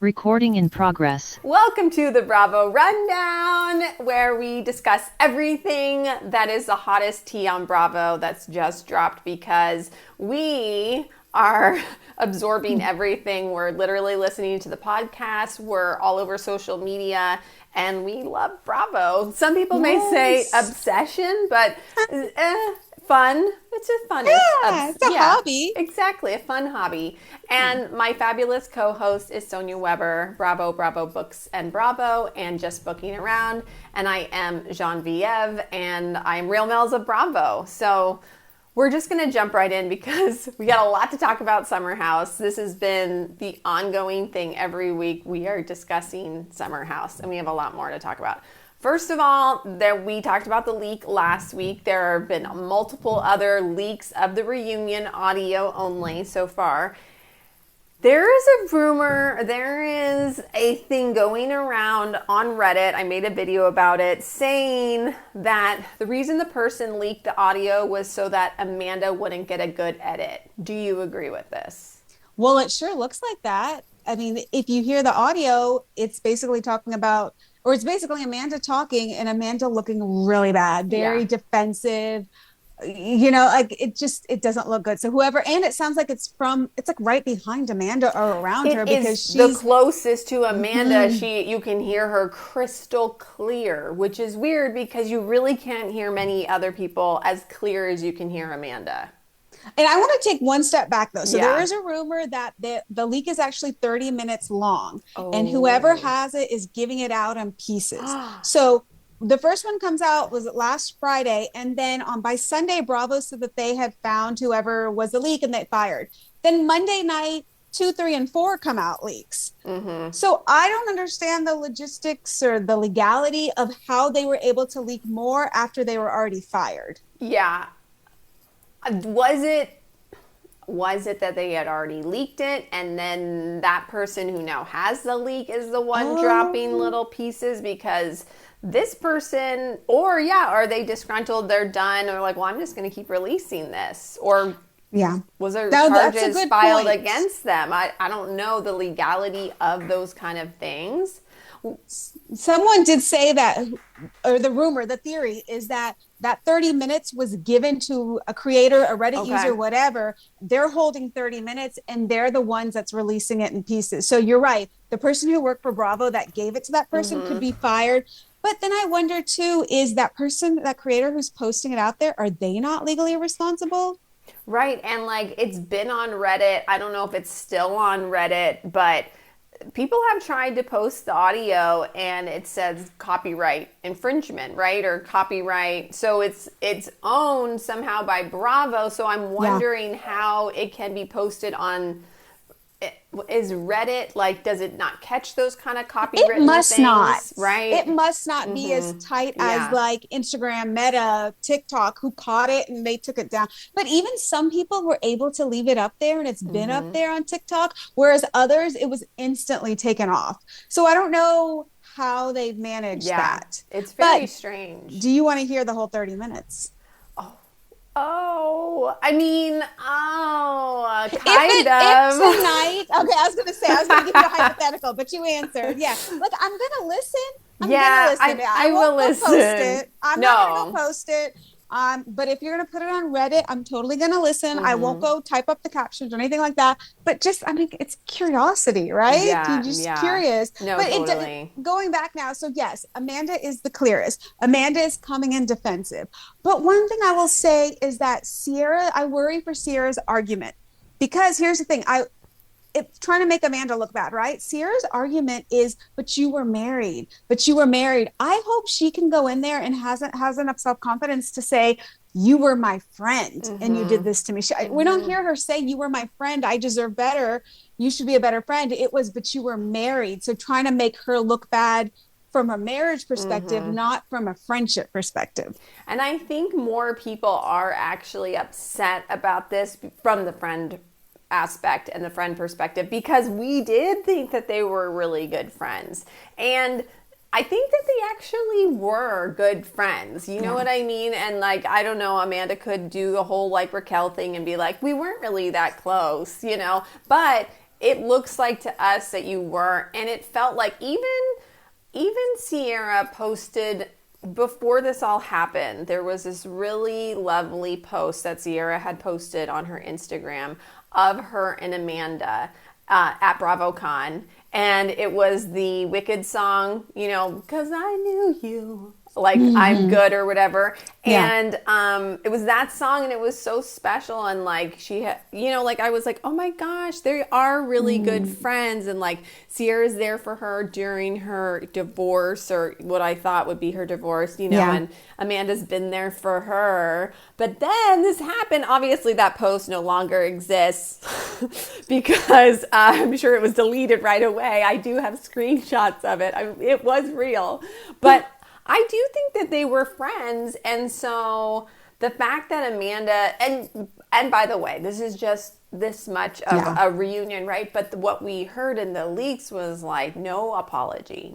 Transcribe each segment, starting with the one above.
Recording in progress. Welcome to the Bravo Rundown, where we discuss everything that is the hottest tea on Bravo that's just dropped, because we are absorbing everything. We're literally listening to the podcast. We're all over social media, and we love Bravo. Some people may say obsession, but fun. It's a fun. It's a hobby. Exactly, a fun hobby. And my fabulous co-host is Sonia Weber, Bravo, Bravo Books and Bravo, and Just Booking Around. And I am Genevieve, and I'm Real Melzer of Bravo. So we're just going to jump right in because we got a lot to talk about Summer House. This has been the ongoing thing every week. We are discussing Summer House, and we have a lot more to talk about. First of all, we talked about the leak last week. There have been multiple other leaks of the reunion, audio only so far. There is a rumor, there is a thing going around on Reddit, I made a video about it, saying that the reason the person leaked the audio was so that Amanda wouldn't get a good edit. Do you agree with this? Well, it sure looks like that. I mean, if you hear the audio, it's basically talking about, or it's basically Amanda talking and Amanda looking really bad, very defensive. You know, like it doesn't look good. So whoever, and it sounds like it's like right behind Amanda or around her, because she's the closest to Amanda. You can hear her crystal clear, which is weird because you really can't hear many other people as clear as you can hear Amanda. And I want to take one step back, though. So there is a rumor that the leak is actually 30 minutes long, and whoever has it is giving it out in pieces. So the first one comes out was last Friday, and then by Sunday, Bravo said that they had found whoever was the leak and they fired. Then Monday night, 2, 3, and 4 come out leaks. So I don't understand the logistics or the legality of how they were able to leak more after they were already fired. Yeah. Was it that they had already leaked it, and then that person who now has the leak is the one dropping little pieces because this person, or are they disgruntled, they're done, or like, well, I'm just going to keep releasing this, or was there charges filed against them? I don't know the legality of those kind of things. Someone did say that, or the theory is that 30 minutes was given to a creator, a Reddit user, whatever. They're holding 30 minutes and they're the ones that's releasing it in pieces. So you're right. The person who worked for Bravo that gave it to that person could be fired. But then I wonder too, is that person, that creator who's posting it out there, are they not legally responsible? Right. And like, it's been on Reddit. I don't know if it's still on Reddit, but people have tried to post the audio and it says copyright infringement, right? Or copyright. So it's owned somehow by Bravo. So I'm wondering how it can be posted on, is Reddit, like, does it not catch those kind of copywritten things? It must not. Right? It must not be as tight as like Instagram, Meta, TikTok, who caught it and they took it down. But even some people were able to leave it up there, and it's been up there on TikTok, whereas others, it was instantly taken off. So I don't know how they've managed that. It's very strange. Do you want to hear the whole 30 minutes? I mean, kind of. If tonight, okay, I was going to give you a hypothetical, but you answered. Yeah. Look, I'm going to listen. I will listen. Post it. I'm not going to go post it. But if you're going to put it on Reddit, I'm totally going to listen. I won't go type up the captions or anything like that. But just, I mean, it's curiosity, right? You're just curious. No, but totally. Going back now, so yes, Amanda is the clearest. Amanda is coming in defensive. But one thing I will say is that I worry for Sierra's argument. Because here's the thing, it's trying to make Amanda look bad, right? Sierra's argument is, but you were married. I hope she can go in there and has enough self-confidence to say, you were my friend and you did this to me. We don't hear her say, you were my friend, I deserve better, you should be a better friend. It was, but you were married. So trying to make her look bad from a marriage perspective, not from a friendship perspective. And I think more people are actually upset about this from the friend aspect and the friend perspective, because we did think that they were really good friends, and I think that they actually were good friends, you know what I mean? And like, I don't know, Amanda could do the whole like Raquel thing and be like, we weren't really that close, you know, but it looks like to us that you were, and it felt like even Sierra posted before this all happened. There was this really lovely post that Sierra had posted on her Instagram of her and Amanda at BravoCon, and it was the Wicked song, you know, 'cause I knew you, like I'm good or whatever. And it was that song, and it was so special. And like she had, you know, like I was like, oh my gosh, they are really good friends. And like Sierra's there for her during her divorce, or what I thought would be her divorce, you know, and Amanda's been there for her. But then this happened. Obviously that post no longer exists because I'm sure it was deleted right away. I do have screenshots of it. It was real. But I do think that they were friends, and so the fact that Amanda, and by the way, this is just this much of a reunion, right? But what we heard in the leaks was like no apology,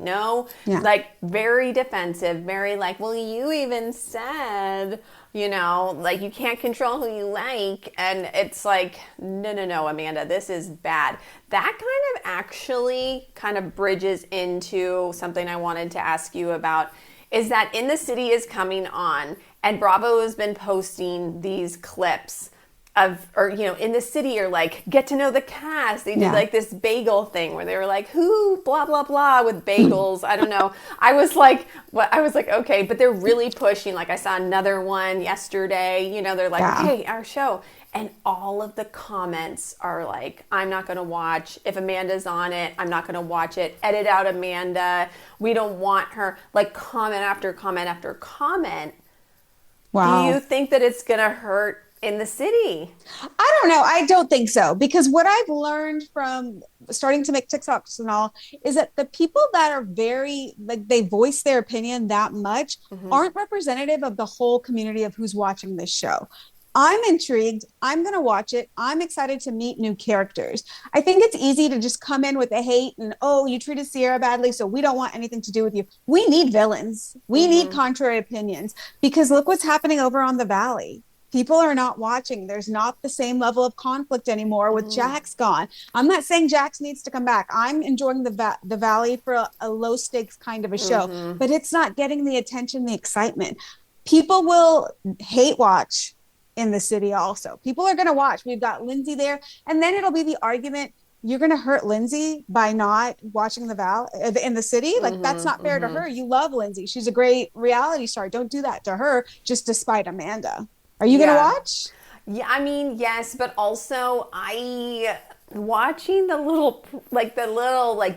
like very defensive, very like, well, you even said, you know, like you can't control who you like, and it's like, no, Amanda, this is bad. That kind of actually kind of bridges into something I wanted to ask you about. Is that In the City is coming on, and Bravo has been posting these clips of, or, you know, In the City, or like get to know the cast. They did like this bagel thing where they were like, who, blah, blah, blah, with bagels. I don't know. I was like, okay, but they're really pushing. Like I saw another one yesterday, you know, they're like, hey, our show. And all of the comments are like, I'm not going to watch. If Amanda's on it, I'm not going to watch it. Edit out Amanda. We don't want her. Like comment after comment after comment. Wow. Do you think that it's going to hurt In the City? I don't know. I don't think so. Because what I've learned from starting to make TikToks and all is that the people that are very, like, they voice their opinion that much aren't representative of the whole community of who's watching this show. I'm intrigued. I'm going to watch it. I'm excited to meet new characters. I think it's easy to just come in with the hate and, oh, you treated Sierra badly, so we don't want anything to do with you. We need villains. We need contrary opinions, because look what's happening over on the Valley. People are not watching. There's not the same level of conflict anymore with Jax gone. I'm not saying Jax needs to come back. I'm enjoying the Valley for a low stakes kind of a show, but it's not getting the attention, the excitement. People will hate watch In the City also. People are going to watch. We've got Lindsay there, and then it'll be the argument, you're going to hurt Lindsay by not watching In the City. Like that's not fair to her. You love Lindsay. She's a great reality star. Don't do that to her just to spite Amanda. Are you going to watch? Yeah, I mean, yes, but also watching the little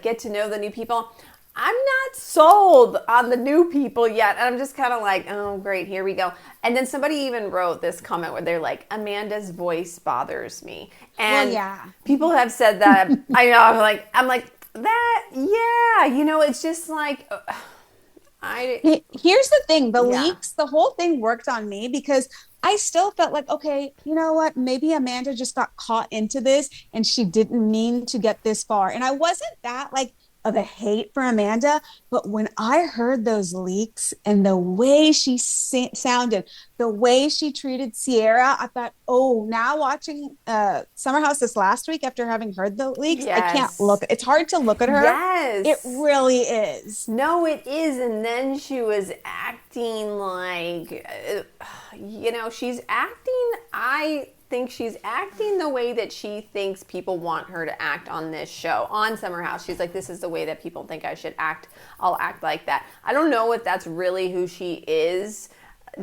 get to know the new people. I'm not sold on the new people yet. And I'm just kind of like, oh, great, here we go. And then somebody even wrote this comment where they're like, Amanda's voice bothers me. And people have said that. I know, I'm like, that, yeah, you know, it's just like, here's the thing, the leaks, the whole thing worked on me because I still felt like, okay, you know what? Maybe Amanda just got caught into this and she didn't mean to get this far. And I wasn't that like, of a hate for Amanda, but when I heard those leaks and the way she sounded, the way she treated Sierra, I thought, oh, now watching Summer House this last week after having heard the leaks, I can't look. It's hard to look at her. Yes. It really is. No, it is. And then she was acting like, you know, I think she's acting the way that she thinks people want her to act on this show, on Summer House. She's like, this is the way that people think I should act. I'll act like that. I don't know if that's really who she is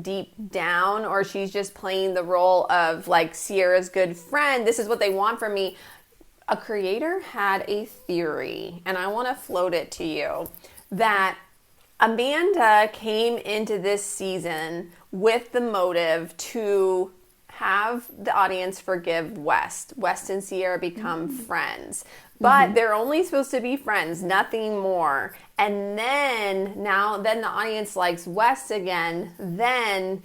deep down, or she's just playing the role of like Sierra's good friend. This is what they want from me. A creator had a theory, and I want to float it to you, that Amanda came into this season with the motive to have the audience forgive West. West and Sierra become friends. But they're only supposed to be friends, nothing more. And then the audience likes West again. Then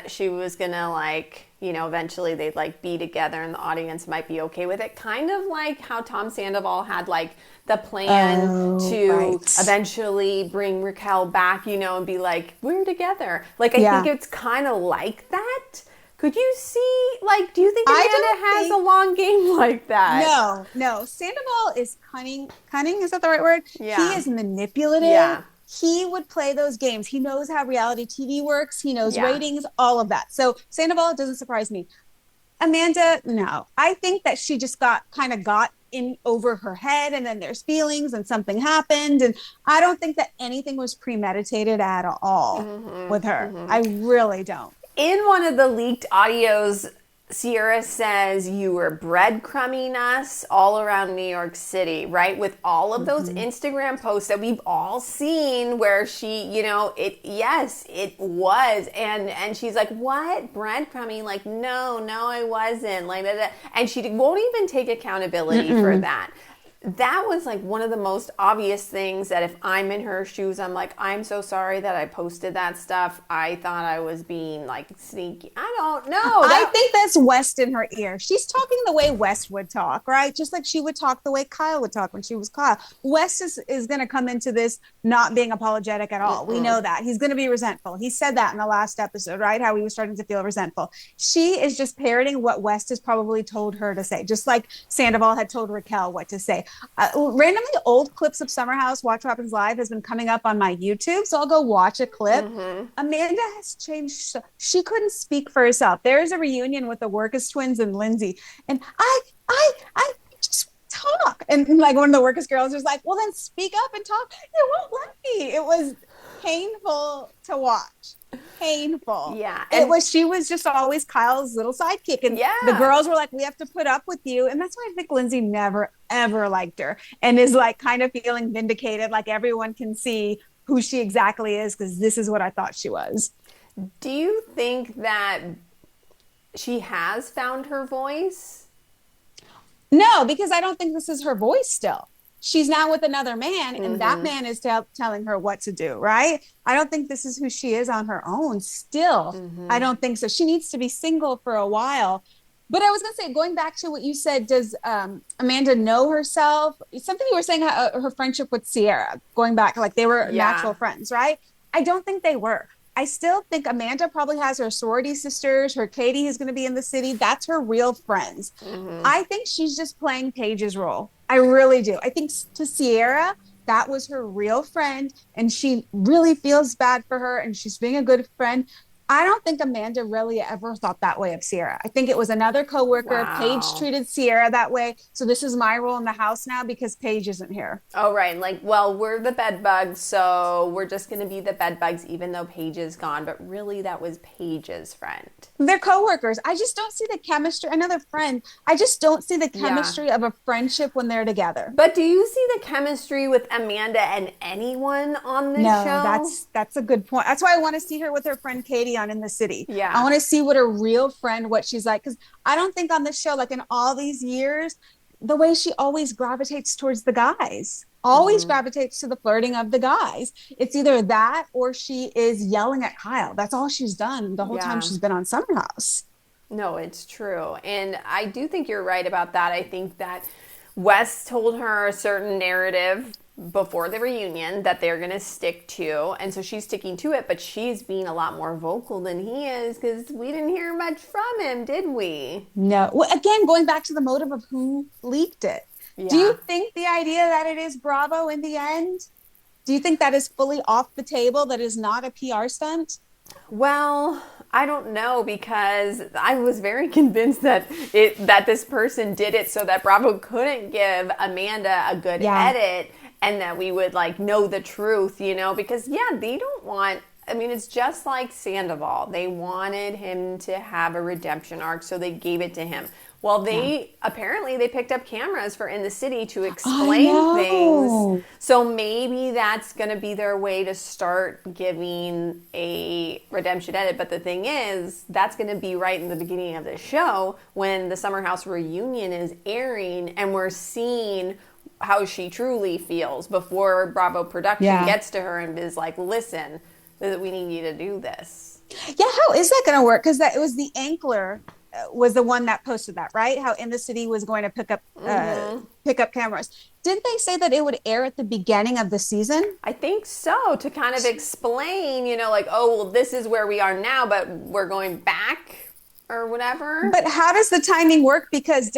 she was gonna like, you know, eventually they'd like be together and the audience might be okay with it. Kind of like how Tom Sandoval had like the plan to eventually bring Raquel back, you know, and be like, we're together. Like, I think it's kind of like that. Could you see, like, do you think Amanda has a long game like that? No. Sandoval is cunning. Cunning, is that the right word? Yeah. He is manipulative. Yeah. He would play those games. He knows how reality TV works. He knows Yeah. ratings, all of that. So Sandoval doesn't surprise me. Amanda, no. I think that she just got in over her head, and then there's feelings and something happened. And I don't think that anything was premeditated at all with her. I really don't. In one of the leaked audios, Sierra says you were breadcrumbing us all around New York City, right? With all of those Instagram posts that we've all seen where she, it was. And she's like, what? Breadcrumbing? Like, no, I wasn't. Like, and she won't even take accountability for that. That was like one of the most obvious things that if I'm in her shoes, I'm like, I'm so sorry that I posted that stuff. I thought I was being like sneaky. I don't know. I think that's West in her ear. She's talking the way West would talk, right? Just like she would talk the way Kyle would talk when she was Kyle. West is going to come into this not being apologetic at all. We know that. He's going to be resentful. He said that in the last episode, right? How he was starting to feel resentful. She is just parroting what West has probably told her to say, just like Sandoval had told Raquel what to say. Randomly, old clips of Summer House Watch What Happens Live has been coming up on my YouTube, so I'll go watch a clip. Amanda has changed. She couldn't speak for herself. There's a reunion with the Workus twins and Lindsay, and I just talk. And like one of the Workus girls was like, well, then speak up and talk. They won't let me. It was painful to watch. Painful. Yeah. She was just always Kyle's little sidekick. And the girls were like, we have to put up with you. And that's why I think Lindsay never, ever liked her and is like kind of feeling vindicated. Like everyone can see who she exactly is because this is what I thought she was. Do you think that she has found her voice? No, because I don't think this is her voice still. She's now with another man, and that man is telling her what to do, right? I don't think this is who she is on her own still. I don't think so. She needs to be single for a while. But I was going to say, going back to what you said, does Amanda know herself? Something you were saying, her friendship with Sierra, going back, like they were natural friends, right? I don't think they were. I still think Amanda probably has her sorority sisters, her Katie who's going to be in the city. That's her real friends. I think she's just playing Paige's role. I really do. I think to Sierra, that was her real friend, and she really feels bad for her, and she's being a good friend. I don't think Amanda really ever thought that way of Sierra. I think it was another coworker. Wow. Paige treated Sierra that way. So this is my role in the house now because Paige isn't here. Oh, right. Like, well, we're the bed bugs, so we're just going to be the bed bugs even though Paige is gone. But really, that was Paige's friend. They're coworkers. I just don't see the chemistry. Another friend. I just don't see the chemistry of a friendship when they're together. But do you see the chemistry with Amanda and anyone on this show? No, that's a good point. That's why I want to see her with her friend Katie on In the City. Yeah. I want to see what a real friend, what she's like. Because I don't think on this show, like in all these years, the way she always gravitates towards the guys. Always gravitates to the flirting of the guys. It's either that or she is yelling at Kyle. That's all she's done the whole time she's been on Summer House. No, it's true. And I do think you're right about that. I think that Wes told her a certain narrative before the reunion that they're going to stick to. And so she's sticking to it, but she's being a lot more vocal than he is because we didn't hear much from him, did we? No. Well, again, going back to the motive of who leaked it. Yeah. Do you think the idea that it is Bravo in the end? Do you think that is fully off the table, that is not a PR stunt? Well, I don't know, because I was very convinced that this person did it so that Bravo couldn't give Amanda a good edit and that we would like know the truth, because they don't want, it's just like Sandoval. They wanted him to have a redemption arc, so they gave it to him. Well, apparently they picked up cameras for In the City to explain things. So maybe that's going to be their way to start giving a redemption edit. But the thing is, that's going to be right in the beginning of the show when the Summer House reunion is airing and we're seeing how she truly feels before Bravo production gets to her and is like, listen, we need you to do this. Yeah, how is that going to work? Because it was the Ankler was the one that posted that, right? How In the City was going to pick up cameras. Didn't they say that it would air at the beginning of the season? I think so, to kind of explain, this is where we are now, but we're going back or whatever. But how does the timing work? Because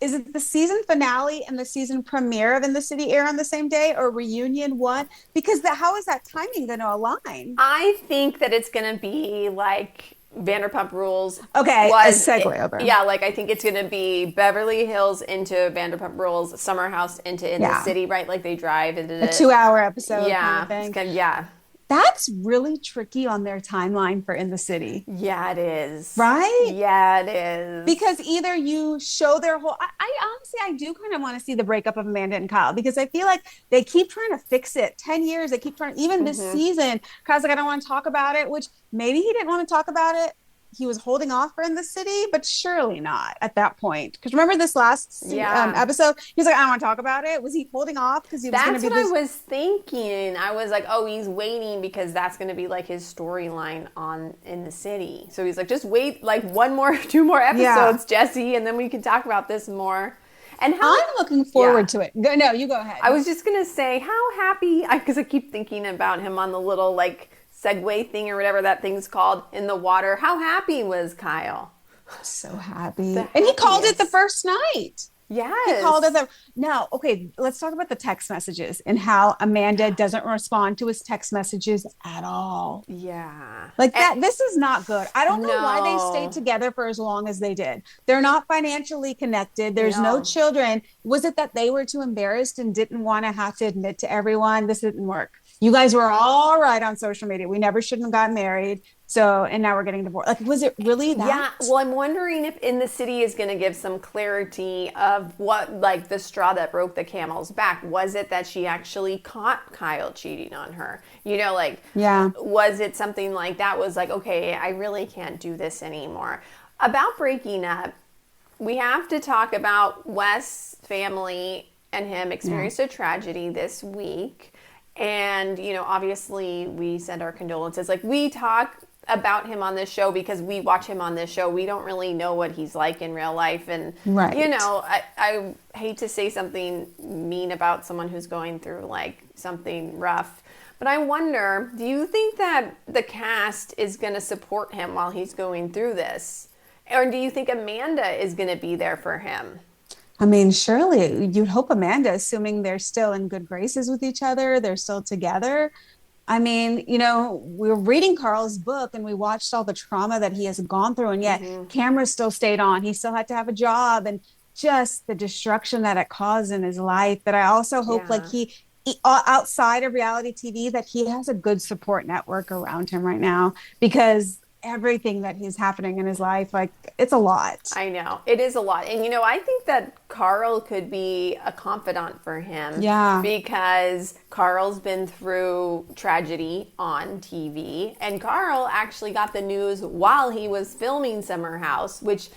is it the season finale and the season premiere of In the City air on the same day, or reunion one? Because how is that timing going to align? I think that it's going to be like Vanderpump Rules. Okay, a segue over. Yeah, like I think it's going to be Beverly Hills into Vanderpump Rules, Summer House into In the City, right? Like they drive into a 2-hour episode. Yeah, kind of thing. Yeah. That's really tricky on their timeline for In the City. Yeah, it is. Right? Yeah, it is. Because either you show their whole... I honestly, I do kind of want to see the breakup of Amanda and Kyle, because I feel like they keep trying to fix it. 10 years, they keep trying... Even this season, Kyle's like, I don't want to talk about it, which maybe he didn't want to talk about it. He was holding off for In the City, but surely not at that point. Because remember this last episode? He's like, I don't want to talk about it. Was he holding off because he was going to be That's what I was thinking. I was like, oh, he's waiting because that's going to be like his storyline on In the City. So he's like, just wait like 2 more episodes, Jesse, and then we can talk about this more. And I'm looking forward to it. No, you go ahead. I was just going to say how happy, because I keep thinking about him on the little like Segway thing or whatever that thing's called in the water. How happy was Kyle? So happy. And he called it the first night. Yes. He called it Now, okay, let's talk about the text messages and how Amanda doesn't respond to his text messages at all. Yeah. Like that, this is not good. I don't know why they stayed together for as long as they did. They're not financially connected. There's no children. Was it that they were too embarrassed and didn't want to have to admit to everyone this didn't work? You guys were all right on social media. We never shouldn't have gotten married. So, and now we're getting divorced. Like, was it really that? Yeah. Well, I'm wondering if In the City is going to give some clarity of what, like, the straw that broke the camel's back. Was it that she actually caught Kyle cheating on her? You know, like, was it something like that was like, okay, I really can't do this anymore. About breaking up, we have to talk about Wes' family and him experienced a tragedy this week. And, you know, obviously we send our condolences. Like, we talk about him on this show because we watch him on this show. We don't really know what he's like in real life. And, you know, I hate to say something mean about someone who's going through, like, something rough. But I wonder, do you think that the cast is going to support him while he's going through this? Or do you think Amanda is going to be there for him? I mean, surely you'd hope Amanda, assuming they're still in good graces with each other, they're still together. I mean, you know, we were reading Carl's book and we watched all the trauma that he has gone through, and yet cameras still stayed on. He still had to have a job, and just the destruction that it caused in his life. But I also hope like he outside of reality TV, that he has a good support network around him right now, because everything that is happening in his life, like, it's a lot. I know. It is a lot. And, you know, I think that Carl could be a confidant for him. Yeah. Because Carl's been through tragedy on TV. And Carl actually got the news while he was filming Summer House, which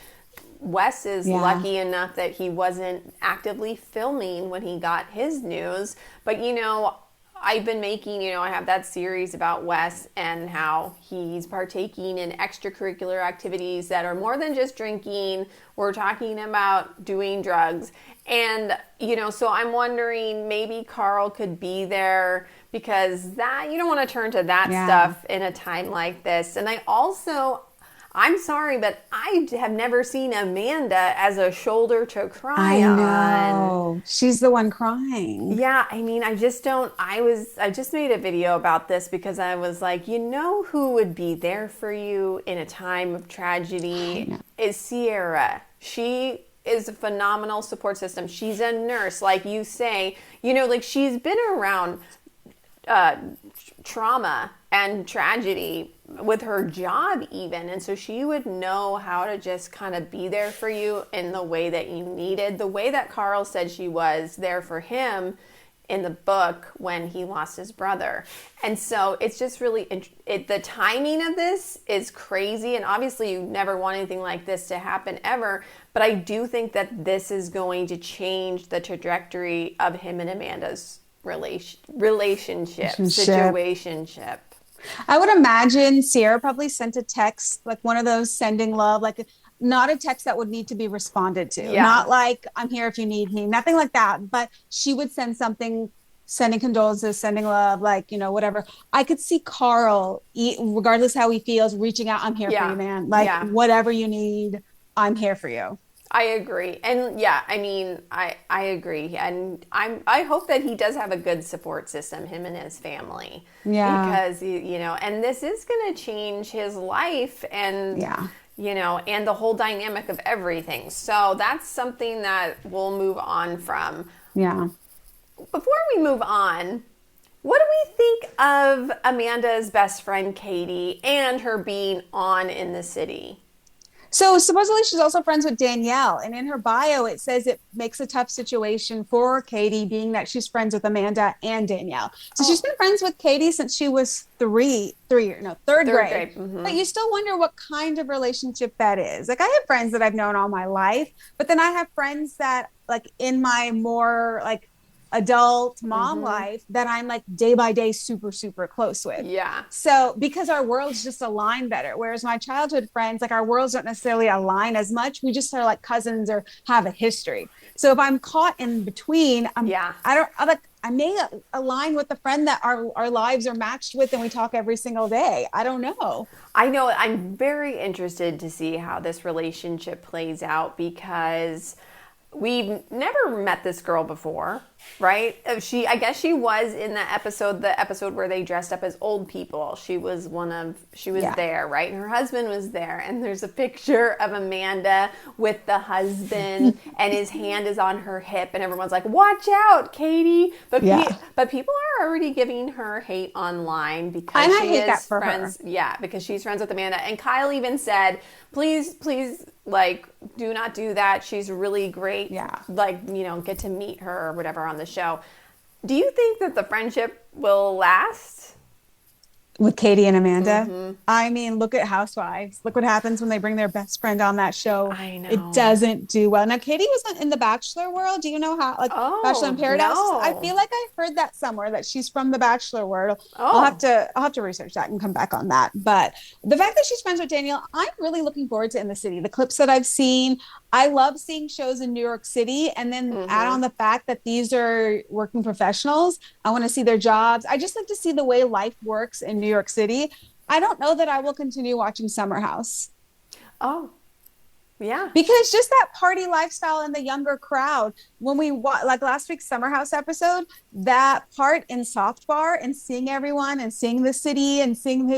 Wes is lucky enough that he wasn't actively filming when he got his news. But, you know, I've been making, you know, I have that series about Wes and how he's partaking in extracurricular activities that are more than just drinking. We're talking about doing drugs. And, you know, so I'm wondering maybe Carl could be there, because that, you don't want to turn to that stuff in a time like this. And I'm sorry, but I have never seen Amanda as a shoulder to cry on. I know. She's the one crying. Yeah, I mean, I just made a video about this because I was like, you know who would be there for you in a time of tragedy is Sierra. She is a phenomenal support system. She's a nurse, like you say. You know, like, she's been around trauma and tragedy with her job even, and so she would know how to just kind of be there for you in the way that you needed, the way that Carl said she was there for him in the book when he lost his brother. And so it's just really the timing of this is crazy, and obviously you never want anything like this to happen ever, but I do think that this is going to change the trajectory of him and Amanda's situationship. I would imagine Sierra probably sent a text, like one of those sending love, like not a text that would need to be responded to. Not like, I'm here if you need me, nothing like that. But she would send something sending condolences, sending love, like, you know, whatever. I could see Carl, regardless how he feels, reaching out. I'm here for you, Yeah. man. Like, Yeah. whatever you need, I'm here for you. I agree. And yeah, I mean, I agree. And I hope that he does have a good support system, him and his family. Yeah. Because, you know, and this is going to change his life and, Yeah. you know, and the whole dynamic of everything. So that's something that we'll move on from. Yeah. Before we move on, what do we think of Amanda's best friend, Katie, and her being on in the city? So supposedly she's also friends with Danielle. And in her bio, it says it makes a tough situation for Katie, being that she's friends with Amanda and Danielle. So she's been friends with Katie since she was third grade. Mm-hmm. But you still wonder what kind of relationship that is. Like, I have friends that I've known all my life, but then I have friends that, like, in my more like adult mom life, that I'm like day by day super, super close with. Yeah. So because our worlds just align better, whereas my childhood friends, like, our worlds don't necessarily align as much. We just are like cousins or have a history. So if I'm caught in between, I may align with the friend that our lives are matched with and we talk every single day. I don't know. I know. I'm very interested to see how this relationship plays out because we've never met this girl before, right? I guess she was in the episode where they dressed up as old people. She was there, right? And her husband was there. And there's a picture of Amanda with the husband and his hand is on her hip. And everyone's like, watch out, Katie. But people are already giving her hate online because she is friends. Yeah, because she's friends with Amanda. And Kyle even said, please, like, do not do that. She's really great. Yeah. Like, you know, get to meet her or whatever on the show. Do you think that the friendship will last? With Katie and Amanda. I mean, look at Housewives. Look what happens when they bring their best friend on that show. I know. It doesn't do well. Now, Katie was in the Bachelor world. Do you know how, like, Bachelor in Paradise? No. I feel like I heard that somewhere, that she's from the Bachelor world. Oh. I'll have to research that and come back on that. But the fact that she's friends with Danielle, I'm really looking forward to In the City. The clips that I've seen, I love seeing shows in New York City, and then add on the fact that these are working professionals. I want to see their jobs. I just like to see the way life works in New York City. I don't know that I will continue watching Summer House. Oh, yeah. Because just that party lifestyle in the younger crowd, when we like last week's Summer House episode, that part in Soft Bar and seeing everyone and seeing the city and seeing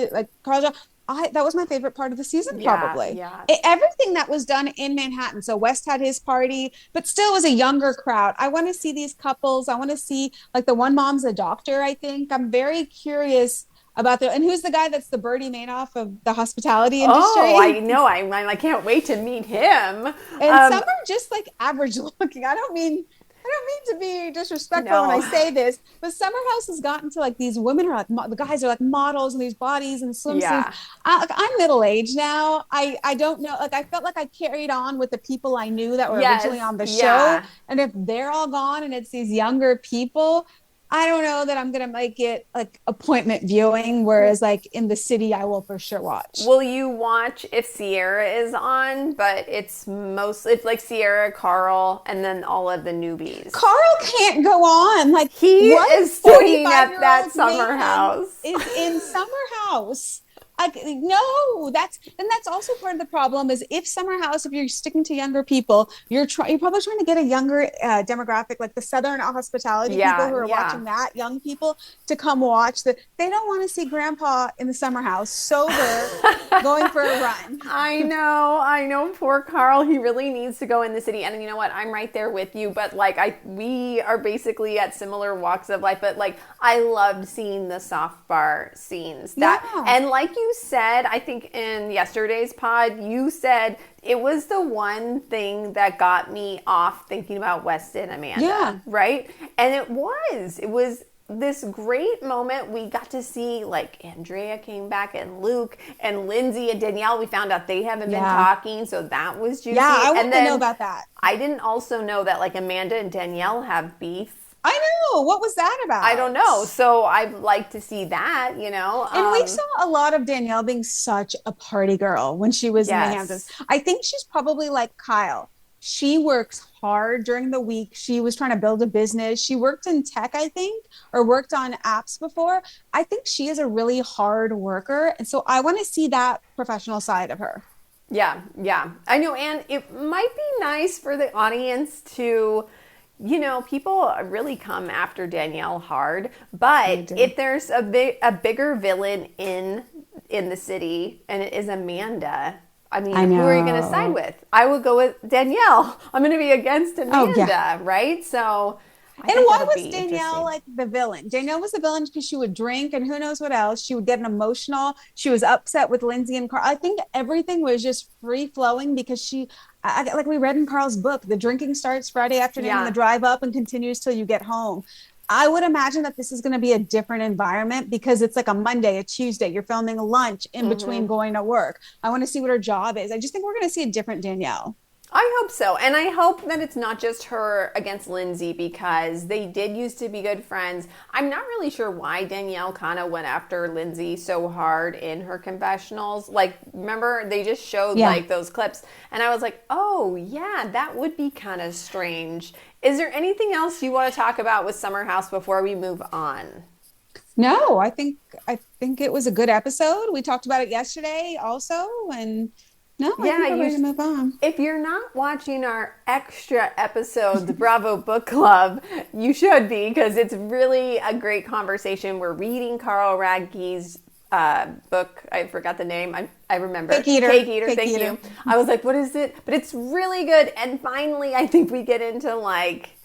Carl, that was my favorite part of the season, probably. Yeah. Everything that was done in Manhattan. So West had his party, but still was a younger crowd. I want to see these couples. I want to see, like, the one mom's a doctor, I think. I'm very curious about and who's the guy that's the Bertie Madoff of the hospitality industry? Oh, I know. I can't wait to meet him. And some are just like average looking. I don't mean to be disrespectful when I say this, but Summer House has gotten to, like, these women are like, the guys are like models and these bodies and swimsuits. Yeah. I'm middle-aged now. I don't know. Like, I felt like I carried on with the people I knew that were originally on the show. And if they're all gone and it's these younger people, I don't know that I'm going to make it like appointment viewing, whereas like In the City, I will for sure watch. Will you watch if Sierra is on? But it's like Sierra, Carl, and then all of the newbies. Carl can't go on. Like, he is staying at that Summer House. Is in Summer House. No, that's also part of the problem is if you're sticking to younger people, you're probably trying to get a younger demographic, like the Southern hospitality people who are watching that, young people to come watch that. They don't want to see Grandpa in the Summer House sober going for a run. I know. Poor Carl. He really needs to go In the City. And you know what? I'm right there with you. But like we are basically at similar walks of life. But like I loved seeing the Soft Bar scenes. And like you said, I think in yesterday's pod, you said it was the one thing that got me off thinking about Weston and Amanda, right? And it was this great moment. We got to see, like, Andrea came back and Luke and Lindsay and Danielle. We found out they haven't been talking, so that was juicy. Yeah, I want to know about that. I didn't also know that, like, Amanda and Danielle have beef. I know. What was that about? I don't know. So I'd like to see that, you know. And we saw a lot of Danielle being such a party girl when she was in the Hamptons. I think she's probably like Kyle. She works hard during the week. She was trying to build a business. She worked in tech, I think, or worked on apps before. I think she is a really hard worker. And so I want to see that professional side of her. Yeah, yeah. I know, and it might be nice for the audience to, people really come after Danielle hard, but if there's a bigger villain in the city and it is Amanda, I mean, who are you going to side with? I would go with Danielle. I'm going to be against Amanda, right? So and why was Danielle like the villain? Danielle was the villain because she would drink and who knows what else. She would get emotional. She was upset with Lindsay and Carl. I think everything was just free flowing because like we read in Carl's book, the drinking starts Friday afternoon and the drive up and continues till you get home. I would imagine that this is going to be a different environment because it's like a Monday, a Tuesday. You're filming lunch in between going to work. I want to see what her job is. I just think we're going to see a different Danielle. I hope so. And I hope that it's not just her against Lindsay because they did used to be good friends. I'm not really sure why Danielle kind of went after Lindsay so hard in her confessionals. Like, remember, they just showed like those clips. And I was like, oh, yeah, that would be kind of strange. Is there anything else you want to talk about with Summer House before we move on? No, I think it was a good episode. We talked about it yesterday also, and no, I think we're ready to move on. If you're not watching our extra episode, the Bravo Book Club, you should be because it's really a great conversation. We're reading Carl Radke's book. I forgot the name. I remember. Cake Eater. Thank you. I was like, what is it? But it's really good. And finally, I think we get into like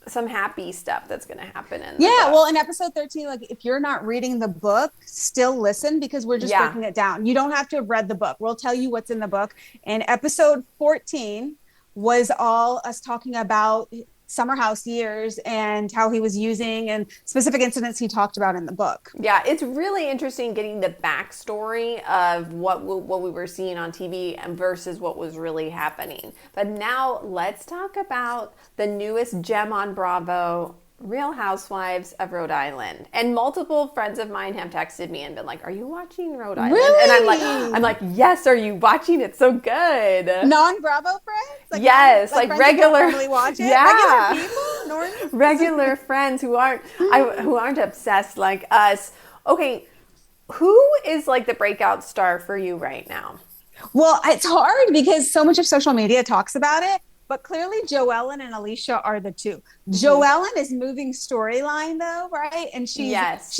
some happy stuff that's going to happen in the book. Well, in episode 13, like if you're not reading the book, still listen because we're just breaking it down. You don't have to have read the book. We'll tell you what's in the book. And episode 14 was all us talking about Summer House years and how he was using and specific incidents he talked about in the book. Yeah, it's really interesting getting the backstory of what we were seeing on TV and versus what was really happening. But now let's talk about the newest gem on Bravo, Real Housewives of Rhode Island. And multiple friends of mine have texted me and been like, are you watching Rhode Island? Really? And I'm like, yes, are you watching? It's so good. Non-Bravo friends? Like yes, like regular. Normally watch it? Yeah. Regular people? Regular friends who aren't obsessed like us. Okay, who is like the breakout star for you right now? Well, it's hard because so much of social media talks about it. But clearly, Joellen and Alicia are the two. Joellen is moving storyline, though, right? And she's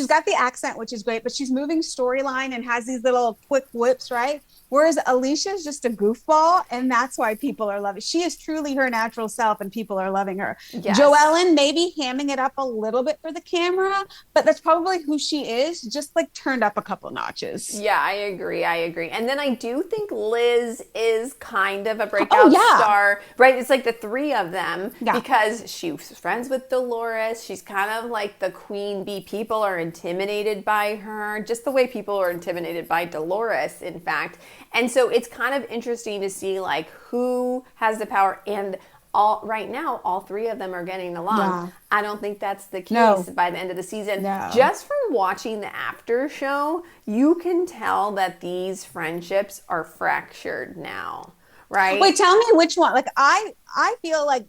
got the accent, which is great, but she's moving storyline and has these little quick whips, right? Whereas Alicia is just a goofball, and that's why people are loving. She is truly her natural self, and people are loving her. Yes. Joellen maybe hamming it up a little bit for the camera, but that's probably who she is, just like turned up a couple notches. Yeah, I agree. And then I do think Liz is kind of a breakout star, right? It's like the three of them because she's friends with Dolores. She's kind of like the queen bee. People are intimidated by her, just the way people are intimidated by Dolores, in fact. And so it's kind of interesting to see like who has the power, and right now all three of them are getting along. Yeah. I don't think that's the case by the end of the season. No. Just from watching the after show, you can tell that these friendships are fractured now, right? Wait, tell me which one. Like I feel like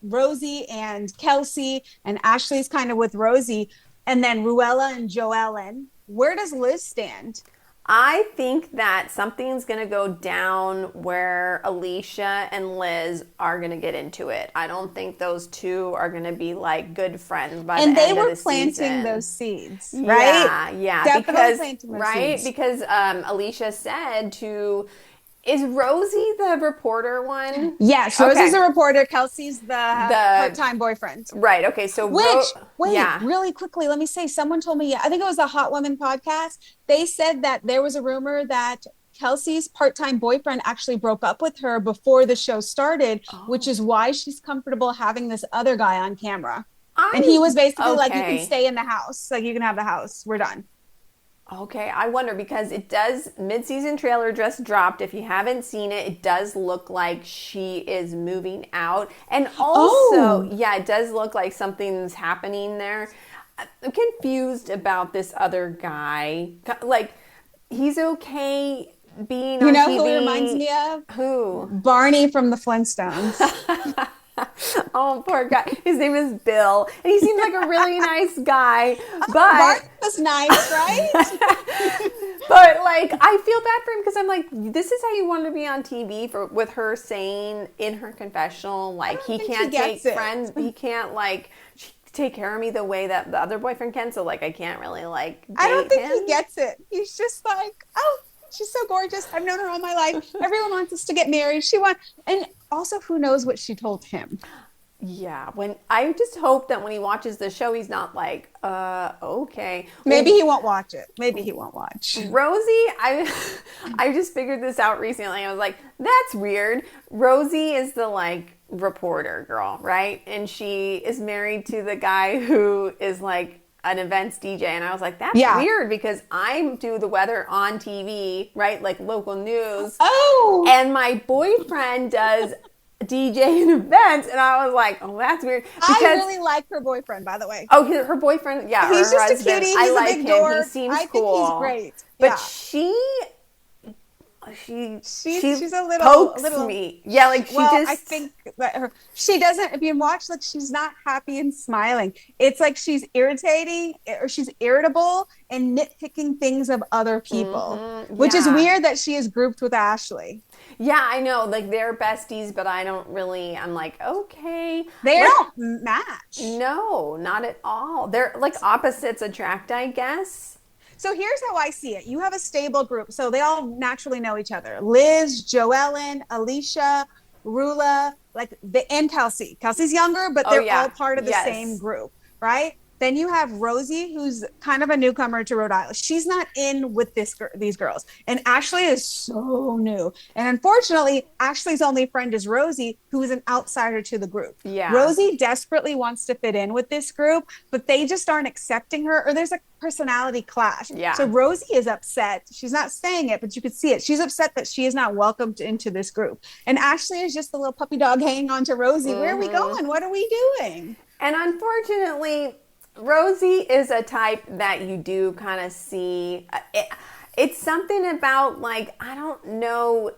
Rosie and Kelsey and Ashley's kind of with Rosie, and then Ruella and Joellen. Where does Liz stand? I think that something's going to go down where Alicia and Liz are going to get into it. I don't think those two are going to be like good friends by the end of the season. And they were planting those seeds, right? Yeah. Definitely planting those seeds. Because Alicia said to... Is Rosie the reporter one? Yes, Rosie's the reporter. Kelsey's the part-time boyfriend. Right, okay. So really quickly, let me say, someone told me, I think it was the Hot Women podcast, they said that there was a rumor that Kelsey's part-time boyfriend actually broke up with her before the show started, which is why she's comfortable having this other guy on camera. And he was basically like, you can stay in the house. Like, you can have the house. We're done. Okay, I wonder because it does, mid-season trailer just dropped. If you haven't seen it, it does look like she is moving out. And also, it does look like something's happening there. I'm confused about this other guy. Like, he's okay being You on know TV. who he reminds me of? Who? Barney from the Flintstones. Oh, poor guy. His name is Bill. And he seems like a really nice guy. But Barney was nice, right? but like, I feel bad for him because I'm like, this is how you want to be on TV with her saying in her confessional, like, he can't take friends. He can't like take care of me the way that the other boyfriend can. So like, I can't really like date I don't think him. he gets it. He's just like, oh, she's so gorgeous. I've known her all my life. Everyone wants us to get married. And also, who knows what she told him? Yeah, I just hope that when he watches the show, he's not like, okay. Maybe he won't watch it. Maybe he won't watch. Rosie, I just figured this out recently. I was like, that's weird. Rosie is the like reporter girl, right? And she is married to the guy who is like an events DJ. And I was like, that's weird because I do the weather on TV, right? Like local news. Oh! And my boyfriend does DJ and events, and I was like, oh, that's weird. Because I really like her boyfriend, by the way. Oh, her boyfriend, yeah. He's just husband. a cutie. He's I a like big him. dork. He seems I cool. think he's great. But she's a little pokes me. Yeah, like she just. I think that she doesn't. If you watch, like she's not happy and smiling. It's like she's irritating or she's irritable and nitpicking things of other people, which is weird that she is grouped with Ashley. Yeah, I know. Like they're besties, but I don't really. I'm like, okay, they don't match. No, not at all. They're like opposites attract, I guess. So here's how I see it. You have a stable group. So they all naturally know each other. Liz, Joellen, Alicia, Rula, and Kelsey. Kelsey's younger, but they're all part of the same group, right? Then you have Rosie, who's kind of a newcomer to Rhode Island. She's not in with these girls. And Ashley is so new. And unfortunately, Ashley's only friend is Rosie, who is an outsider to the group. Yeah. Rosie desperately wants to fit in with this group, but they just aren't accepting her, or there's a personality clash. Yeah. So Rosie is upset. She's not saying it, but you could see it. She's upset that she is not welcomed into this group. And Ashley is just the little puppy dog hanging on to Rosie. Where are we going? What are we doing? And unfortunately, Rosie is a type that you do kind of see. It's something about, like, I don't know.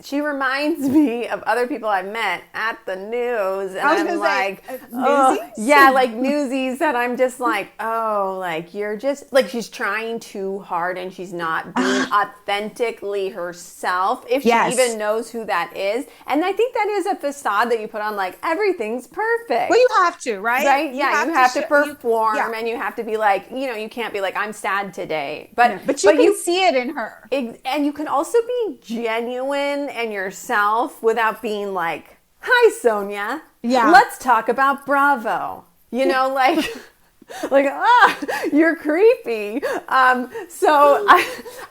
She reminds me of other people I've met at the news. And I'm like, like newsies. And I'm just like, oh, like, you're just, like, she's trying too hard and she's not being authentically herself, if she even knows who that is. And I think that is a facade that you put on, like, everything's perfect. Well, you have to, right? Right? Yeah, you have to perform and you have to be like, you can't be like, I'm sad today. But you can see it in her. And you can also be genuine and yourself without being like, hi, Sonia. Yeah. Let's talk about Bravo. Like, you're creepy. So I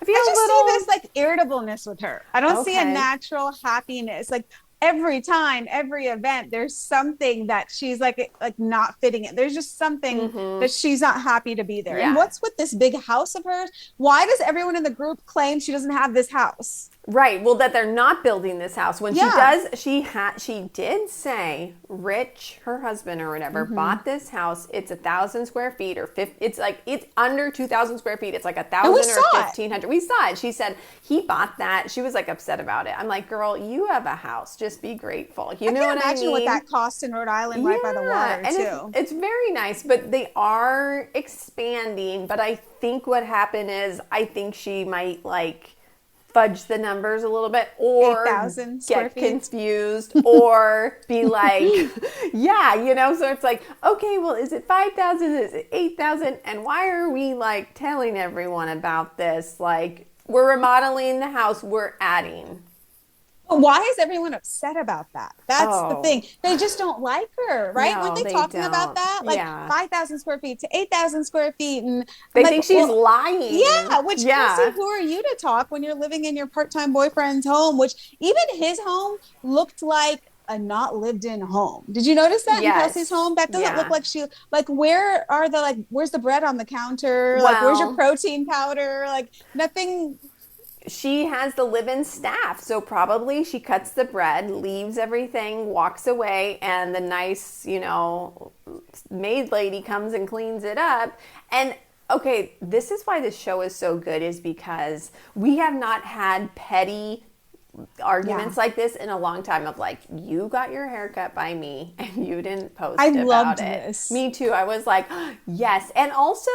feel see this like irritableness with her. I don't see a natural happiness. Like every time, every event, there's something that she's like not fitting in. There's just something that she's not happy to be there. Yeah. And what's with this big house of hers? Why does everyone in the group claim she doesn't have this house? Right. Well, that they're not building this house. When she does, she did say Rich, her husband or whatever, bought this house. It's 1,000 square feet or 50. It's under 2,000 square feet. It's like 1,000 or 1,500. We saw it. She said he bought that. She was like upset about it. I'm like, girl, you have a house. Just be grateful. You know what I mean? Imagine what that costs in Rhode Island, right by the water, and too. It's very nice, but they are expanding. But I think what happened is I think she might fudge the numbers a little bit or get confused or be like, so it's like, okay, well, is it 5,000? Is it 8,000? And why are we telling everyone about this? Like, we're remodeling the house, we're adding. Why is everyone upset about that? That's the thing. They just don't like her, right? No, Weren't they talking about that? 5,000 square feet to 8,000 square feet. And they think she's lying. Yeah, which Kelsey, who are you to talk when you're living in your part-time boyfriend's home, which even his home looked like a not lived in home. Did you notice that in Kelsey's home? That doesn't look like she, where's the bread on the counter? Where's your protein powder? Nothing. She has the live-in staff, so probably she cuts the bread, leaves everything, walks away, and the nice, maid lady comes and cleans it up. And okay, this is why this show is so good, is because we have not had petty arguments like this in a long time, of like, you got your hair cut by me and you didn't post I about loved it. this. Me too. I was like, yes. And also,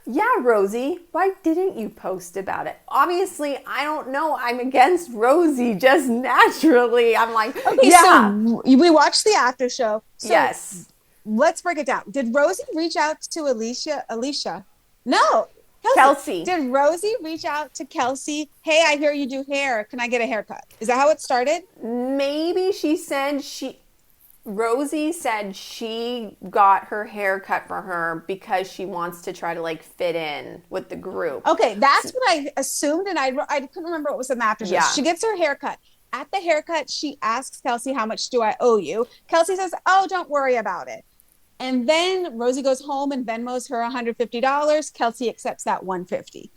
yeah, Rosie, why didn't you post about it? Obviously, I don't know. I'm against Rosie just naturally. I'm like, Okay, yeah. so we watched the after show. So Yes. let's break it down. Did Rosie reach out to Alicia? No. Kelsey. Did Rosie reach out to Kelsey? Hey, I hear you do hair. Can I get a haircut? Is that how it started? Maybe Rosie said she got her hair cut for her because she wants to try to like fit in with the group. Okay, that's what I assumed, and I couldn't remember what was in the after show. Yeah. She gets her haircut. At the haircut, she asks Kelsey, how much do I owe you? Kelsey says, oh, don't worry about it. And then Rosie goes home and Venmos her $150. Kelsey accepts that $150.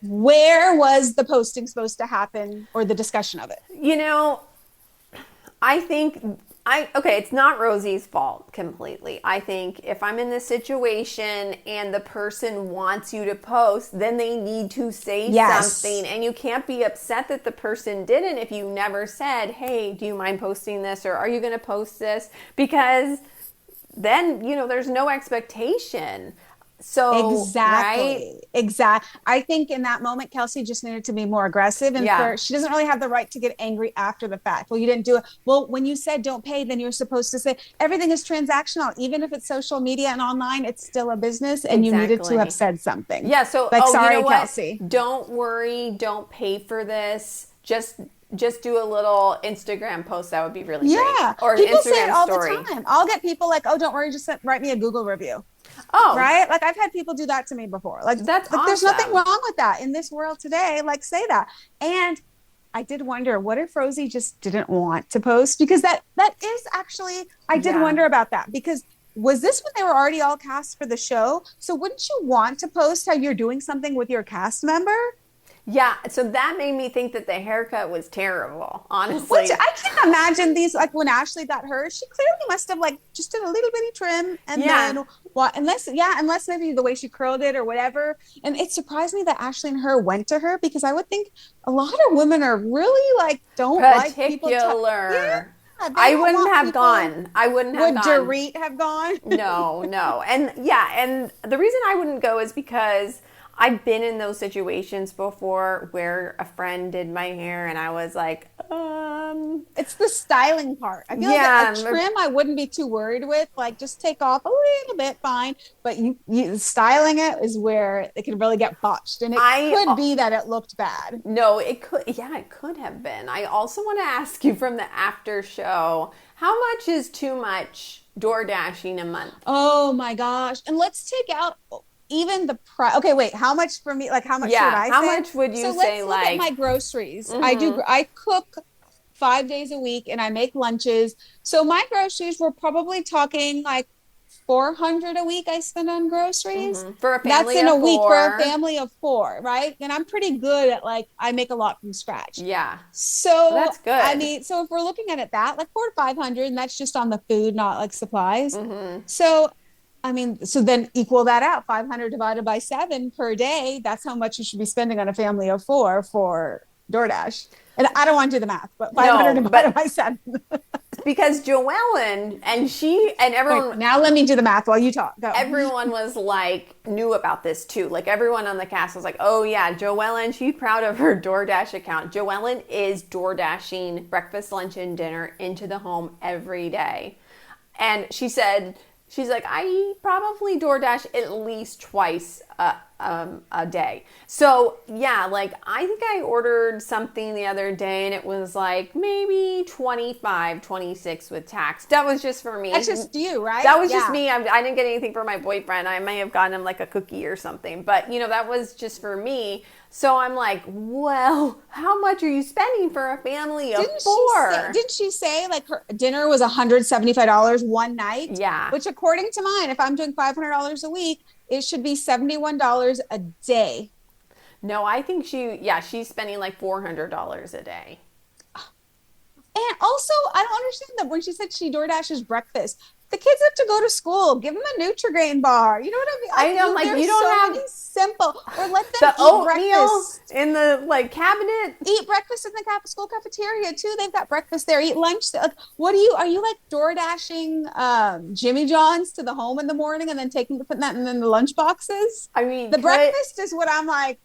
Where was the posting supposed to happen, or the discussion of it? You know, I think it's not Rosie's fault completely. I think if I'm in this situation and the person wants you to post, then they need to say something. And you can't be upset that the person didn't if you never said, hey, do you mind posting this? Or are you going to post this? Because then, there's no expectation. So, exactly. I think in that moment, Kelsey just needed to be more aggressive, and she doesn't really have the right to get angry after the fact. Well, you didn't do it. Well, when you said don't pay, then you're supposed to say everything is transactional. Even if it's social media and online, it's still a business, and you needed to have said something. Yeah. So, sorry, you know what? Kelsey. Don't worry. Don't pay for this. Just do a little Instagram post. That would be really great. Or an people Instagram say it all story. the time. I'll get people like, oh, don't worry, just write me a Google review. Oh, right. Like I've had people do that to me before. Like that's awesome. There's nothing wrong with that in this world today. Like say that. And I did wonder, what if Rosie just didn't want to post? Because that is actually, I did wonder about that, because was this when they were already all cast for the show? So wouldn't you want to post how you're doing something with your cast member? Yeah, so that made me think that the haircut was terrible, honestly. Which I can't imagine these, like when Ashley got hers, she clearly must have like just did a little bitty trim and then unless maybe the way she curled it or whatever. And it surprised me that Ashley and her went to her, because I would think a lot of women are really like don't like people I wouldn't have gone. Would Dorit have gone? No. And the reason I wouldn't go is because I've been in those situations before where a friend did my hair and I was like, It's the styling part. I feel like a trim I wouldn't be too worried with. Like just take off a little bit, fine. But you styling it is where it can really get botched. And it could be that it looked bad. No, it could. Yeah, it could have been. I also want to ask you from the after show, how much is too much door dashing a month? Oh my gosh. And let's take out even the price. Okay, wait. How much for me? Like, how much should I say? How much would you say? Let's look at my groceries. Mm-hmm. I cook 5 days a week and I make lunches. So my groceries, we're probably talking like $400 a week I spend on groceries. Mm-hmm. For a family of 4. That's in a week for a family of 4, right? And I'm pretty good at I make a lot from scratch. Yeah. So that's good. I mean, so if we're looking at it like 400 to 500, and that's just on the food, not like supplies. Mm-hmm. So I mean, so then equal that out. 500 divided by 7 per day. That's how much you should be spending on a family of 4 for DoorDash. And I don't want to do the math, but 500 divided by 7. Because Joellen and everyone. Wait, now let me do the math while you talk. Go. Everyone was knew about this too. Like everyone on the cast was like, oh yeah, Joellen, she's proud of her DoorDash account. Joellen is DoorDashing breakfast, lunch, and dinner into the home every day. And she said, she's like, I probably DoorDash at least twice a day. So yeah, I think I ordered something the other day and it was maybe 25, 26 with tax. That was just for me. That's just you, right? That was just me. I didn't get anything for my boyfriend. I may have gotten him a cookie or something, but that was just for me. So I'm like, well, how much are you spending for a family of 4? Didn't she say her dinner was $175 one night? Yeah. Which according to mine, if I'm doing $500 a week, it should be $71 a day. No, I think she's spending $400 a day. And also, I don't understand that when she said she DoorDashes breakfast, The kids have to go to school. Give them a Nutri-Grain bar. You know what I mean? I know, like, you don't have many simple, or let them the eat oatmeal breakfast. in the like cabinet. Eat breakfast in the school cafeteria too. They've got breakfast there. Eat lunch. Like, are you like door dashing Jimmy John's to the home in the morning and then putting that in the lunch boxes? I mean, the breakfast is what I'm like.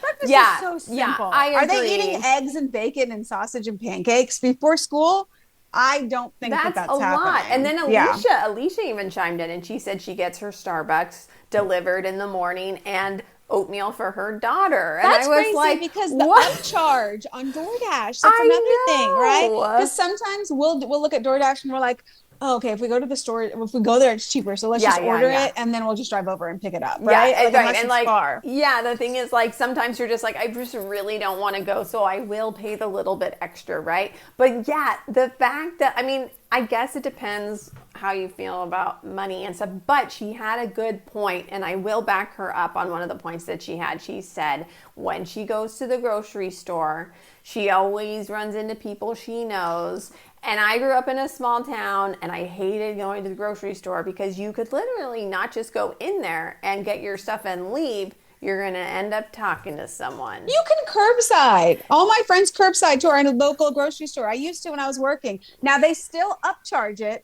Breakfast is so simple. Yeah, I agree. Are they eating eggs and bacon and sausage and pancakes before school? I don't think that's a happening. Lot. And then Alicia even chimed in and she said she gets her Starbucks delivered in the morning and oatmeal for her daughter. And that's I was crazy like, because the upcharge on DoorDash, that's another thing, right? Because sometimes we'll look at DoorDash and we're like, oh, okay, if we go to the store, if we go there, it's cheaper. So let's just order it and then we'll just drive over and pick it up, right? Yeah, right. And like, far. Yeah, the thing is, like, sometimes you're just like, I just really don't want to go, so I will pay the little bit extra, right? But yeah, the fact that, I mean, I guess it depends how you feel about money and stuff, but she had a good point, and I will back her up on one of the points that she had. She said when she goes to the grocery store, she always runs into people she knows. And I grew up in a small town, and I hated going to the grocery store because you could literally not just go in there and get your stuff and leave. You're going to end up talking to someone. You can curbside. All my friends curbside to our local grocery store. I used to when I was working. Now they still upcharge it.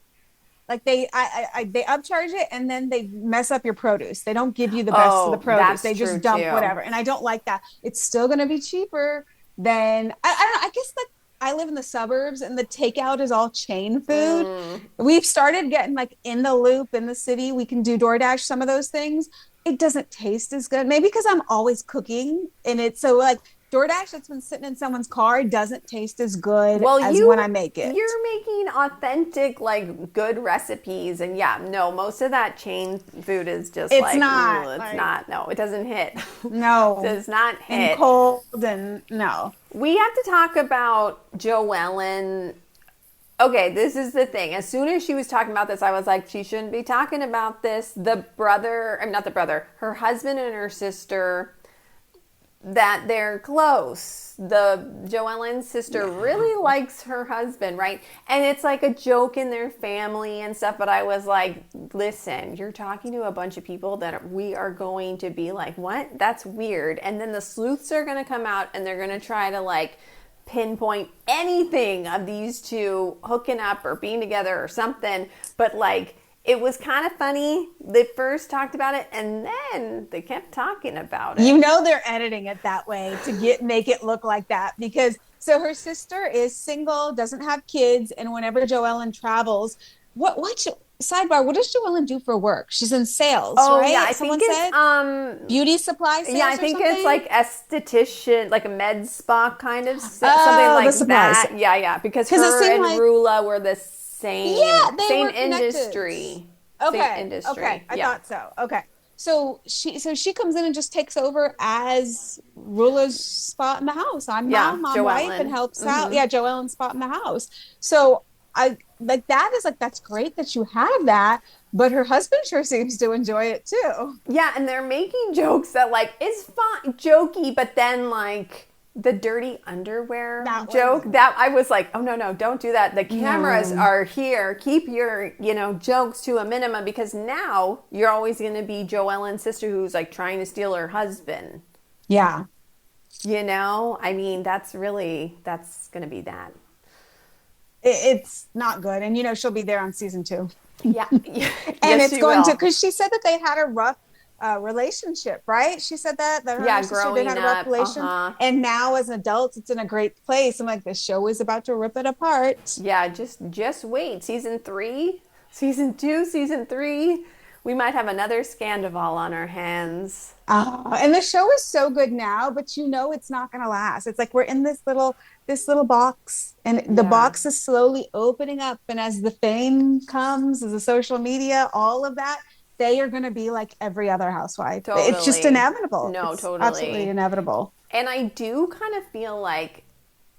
Like they upcharge it and then they mess up your produce. They don't give you the best of the produce. They just dump whatever. And I don't like that. It's still going to be cheaper than, I don't know, I guess like I live in the suburbs and the takeout is all chain food. We've started getting like in the loop in the city. We can do DoorDash, some of those things. It doesn't taste as good. Maybe because I'm always cooking and it's so like DoorDash that's been sitting in someone's car doesn't taste as good as when I make it. You're making authentic, like, good recipes. And yeah, no, most of that chain food is just it's like, not. No, it doesn't hit. No. It does not hit. And cold and no. We have to talk about Joellen. Okay, this is the thing. As soon as she was talking about this, I was like, she shouldn't be talking about this. Her husband and her sister, that they're close. Joellen's sister really likes her husband, right? And it's like a joke in their family and stuff, but I was like, listen, you're talking to a bunch of people that we are going to be like, what? That's weird. And then the sleuths are going to come out and they're going to try to like pinpoint anything of these two hooking up or being together or something. But like, it was kind of funny. They first talked about it and then they kept talking about it. You know they're editing it that way to make it look like that because so her sister is single, doesn't have kids, and whenever Joellen travels, what sidebar, what does Joellen do for work? She's in sales, right? Yeah, I think it's beauty supply sales. Yeah, I think it's like esthetician, like a med spa kind of something like that. Yeah, because her and Rula were the same industry. Okay, I thought so. Okay. So she comes in and just takes over as Rula's spot in the house. I'm wife and helps out. Yeah, Joellen's spot in the house. So I like that is like that's great that you have that, but her husband sure seems to enjoy it too. Yeah, and they're making jokes that like is fun, jokey, but then like the dirty underwear joke that I was like, oh no, don't do that. The cameras are here. Keep your, jokes to a minimum because now you're always going to be Joellen's sister who's like trying to steal her husband. Yeah. I mean, that's going to be that. It's not good. And she'll be there on season 2. Yeah. And it's going to, because she said that they had a rough relationship, right? She said that her sister did have a rough relationship, and now as adults, it's in a great place. I'm like, this show is about to rip it apart. Yeah, just wait. Season 3, season 2, season 3, we might have another scandal on our hands. And the show is so good now, but it's not going to last. It's like we're in this little box, and the box is slowly opening up. And as the fame comes, as the social media, all of that. They are going to be like every other housewife. Totally. It's just inevitable. No, it's totally. Absolutely inevitable. And I do kind of feel like,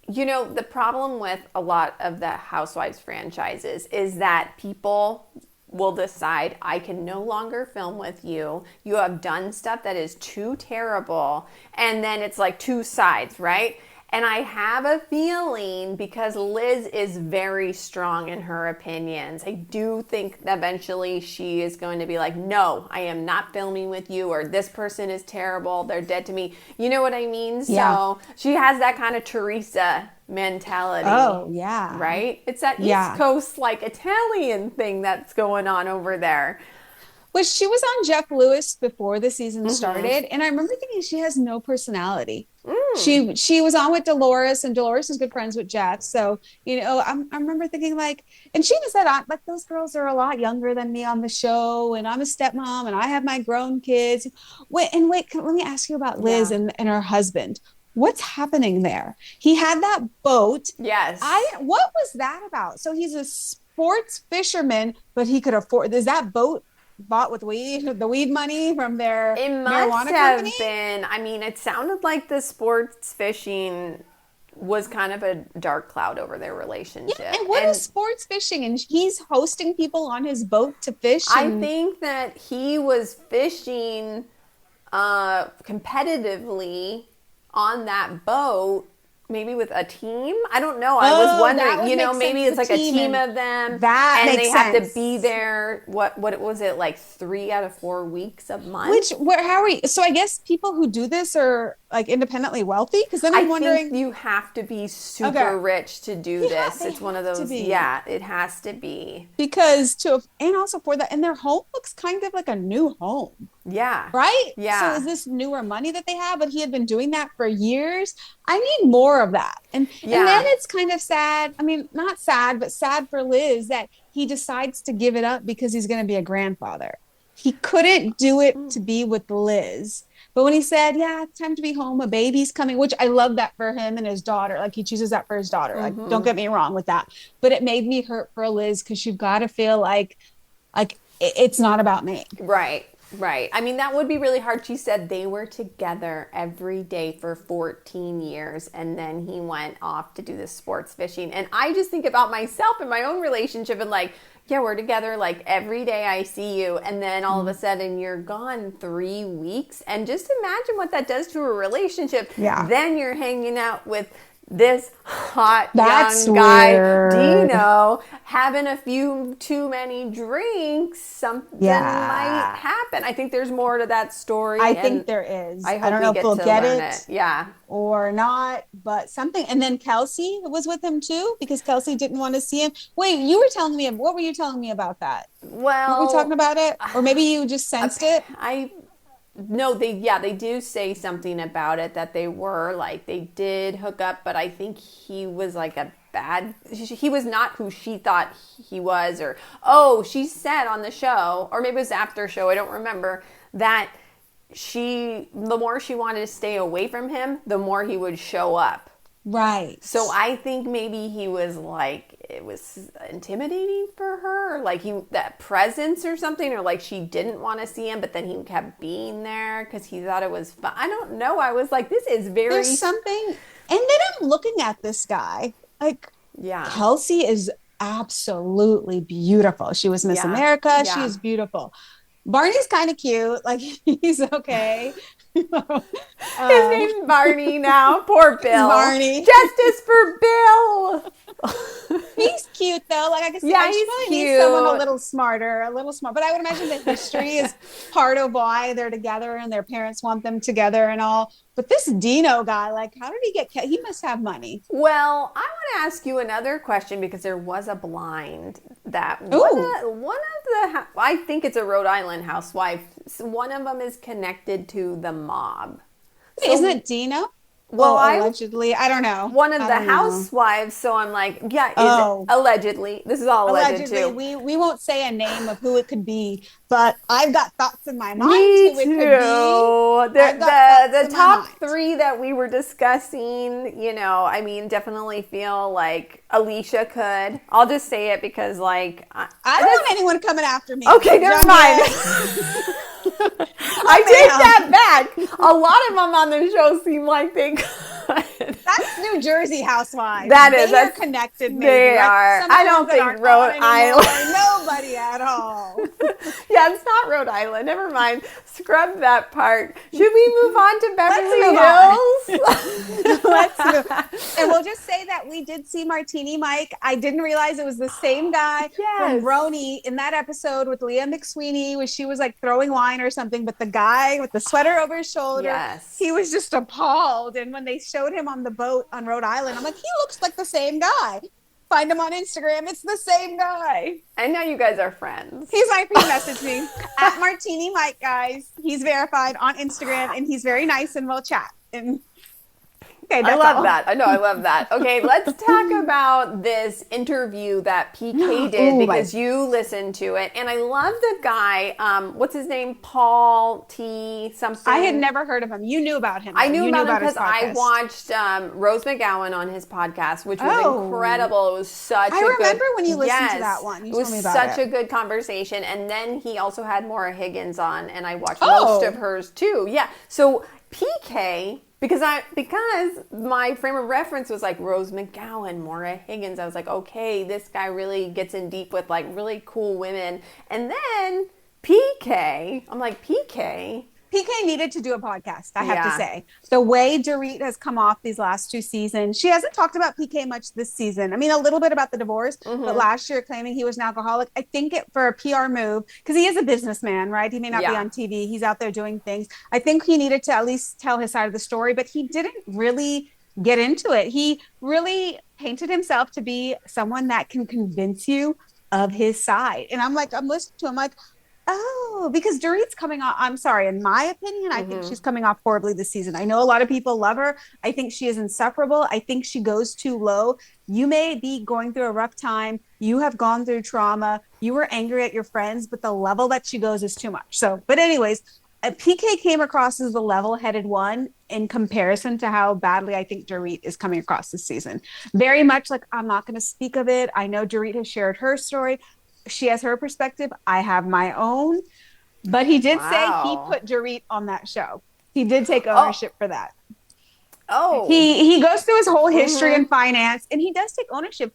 the problem with a lot of the Housewives franchises is that people will decide, I can no longer film with you. You have done stuff that is too terrible. And then it's like two sides, right? And I have a feeling, because Liz is very strong in her opinions, I do think that eventually she is going to be like, no, I am not filming with you, or this person is terrible, they're dead to me. You know what I mean? Yeah. So she has that kind of Teresa mentality. Oh, yeah. Right? It's that East Coast, like, Italian thing that's going on over there. Well, she was on Jeff Lewis before the season started, and I remember thinking she has no personality. She was on with Dolores, and Dolores is good friends with Jeff. So, you know, I remember thinking, like, and she even said, like, those girls are a lot younger than me on the show, and I'm a stepmom, and I have my grown kids. Wait, let me ask you about Liz and her husband. What's happening there? He had that boat. Yes. What was that about? So he's a sports fisherman, but he could afford, is that boat bought with the weed money from their marijuana company? Been. I mean, it sounded like the sports fishing was kind of a dark cloud over their relationship. Yeah, and what is sports fishing? And he's hosting people on his boat to fish. I think that he was fishing competitively on that boat. Maybe with a team? I don't know. I was wondering, you know, maybe it's like a team of them. That and makes they have sense. to be there. What was it, like 3 out of 4 weeks a month? How are you? So I guess people who do this are like independally wealthy? Because then I'm wondering. Think you have to be super rich to do this. It's one of those. Yeah, it has to be. Because and also for that, and their home looks kind of like a new home. Yeah. Right? Yeah. So is this newer money that they have? But he had been doing that for years. I need more of that. And then it's kind of sad. I mean, not sad, but sad for Liz that he decides to give it up because he's going to be a grandfather. He couldn't do it to be with Liz. But when he said, yeah, it's time to be home, a baby's coming, which I love that for him and his daughter. Like, he chooses that for his daughter. Like, don't get me wrong with that. But it made me hurt for Liz because you've got to feel like it's not about me. Right. Right. I mean, that would be really hard. She said they were together every day for 14 years, and then he went off to do this sports fishing. And I just think about myself and my own relationship and like, yeah, we're together like every day I see you, and then all of a sudden you're gone 3 weeks. And just imagine what that does to a relationship. Yeah. Then you're hanging out with this hot young guy, Dino, having a few too many drinks, something might happen. I think there's more to that story. I think there is. I don't know if we'll get it yeah, or not, but something. And then Kelsey was with him too, because Kelsey didn't want to see him. Wait, what were you telling me about that? Well, were we talking about it? Or maybe you just sensed it? No, they do say something about it, that they did hook up, but I think he was like he was not who she thought he was, or, she said on the show, or maybe it was after show, I don't remember, that the more she wanted to stay away from him, the more he would show up. Right. So I think maybe he was like, it was intimidating for her, or like that presence or something, or like she didn't want to see him, but then he kept being there because he thought it was fun. I don't know. I was like, this is very... There's something... And then I'm looking at this guy. Like, Kelsey is absolutely beautiful. She was Miss America. Yeah. She is beautiful. Barney's kind of cute. Like, he's okay. His name's Barney now. Poor Bill. Barney. Justice for Bill. He's cute though. Like, I guess he's cute. Need someone a little smart. But I would imagine that history is part of why they're together and their parents want them together and all. But this Dino guy, like, how did he get? He must have money. Well, I want to ask you another question, because there was a blind that one of the, I think it's a Rhode Island housewife. One of them is connected to the mob. So, isn't it Dino? Well, allegedly, I don't know. One of the housewives, so I'm like, allegedly. This is all alleged too. We won't say a name of who it could be, but I've got thoughts in my mind Me who it too. could be. The top 3 that we were discussing, I mean, definitely feel like Alicia could. I'll just say it because, like, I don't want anyone coming after me. Okay, never mind. I take that back. A lot of them on the show seem like they could. That's New Jersey housewives. That is. They're connected, maybe. They are. I don't think Rhode Island. No, nobody at all. Yeah, it's not Rhode Island. Never mind. Scrub that part. Should we move on to Beverly Hills? Let's move. And we'll just say that we did see Martini Mike. I didn't realize it was the same guy from Roni in that episode with Leah McSweeney, where she was like throwing wine or something, but the guy with the sweater over his shoulder, he was just appalled. And when they showed him on the boat on Rhode Island, I'm like, he looks like the same guy. Find him on Instagram. It's the same guy. I know you guys are friends. He's my free message me at Martini Mike, guys. He's verified on Instagram, and he's very nice, and we'll chat. And okay, I love that. I know, I love that. Okay, let's talk about this interview that PK did because you listened to it, and I love the guy. What's his name? Paul T. something. I had never heard of him. You knew about him. I knew about him because I watched Rose McGowan on his podcast, which was incredible. It was such. I remember when you listened to that one. You told me about it. It was such a good conversation, and then he also had Maura Higgins on, and I watched most of hers too. Yeah, so PK. Because my frame of reference was like Rose McGowan, Maura Higgins. I was like, okay, this guy really gets in deep with like really cool women. And then PK, I'm like, PK needed to do a podcast, I have to say. The way Dorit has come off these last 2 seasons, she hasn't talked about PK much this season. I mean, a little bit about the divorce, but last year claiming he was an alcoholic. I think for a PR move, because he is a businessman, right? He may not be on TV. He's out there doing things. I think he needed to at least tell his side of the story, but he didn't really get into it. He really painted himself to be someone that can convince you of his side. And I'm listening to him like, oh, because Dorit's coming off, I'm sorry, in my opinion, I think she's coming off horribly this season. I know a lot of people love her. I think she is insufferable. I think she goes too low. You may be going through a rough time. You have gone through trauma. You were angry at your friends, but the level that she goes is too much. So, but anyways, PK came across as the level-headed one in comparison to how badly I think Dorit is coming across this season. Very much like, I'm not going to speak of it. I know Dorit has shared her story. She has her perspective. I have my own. But he did say he put Dorit on that show. He did take ownership for that. Oh. He goes through his whole history in finance, and he does take ownership.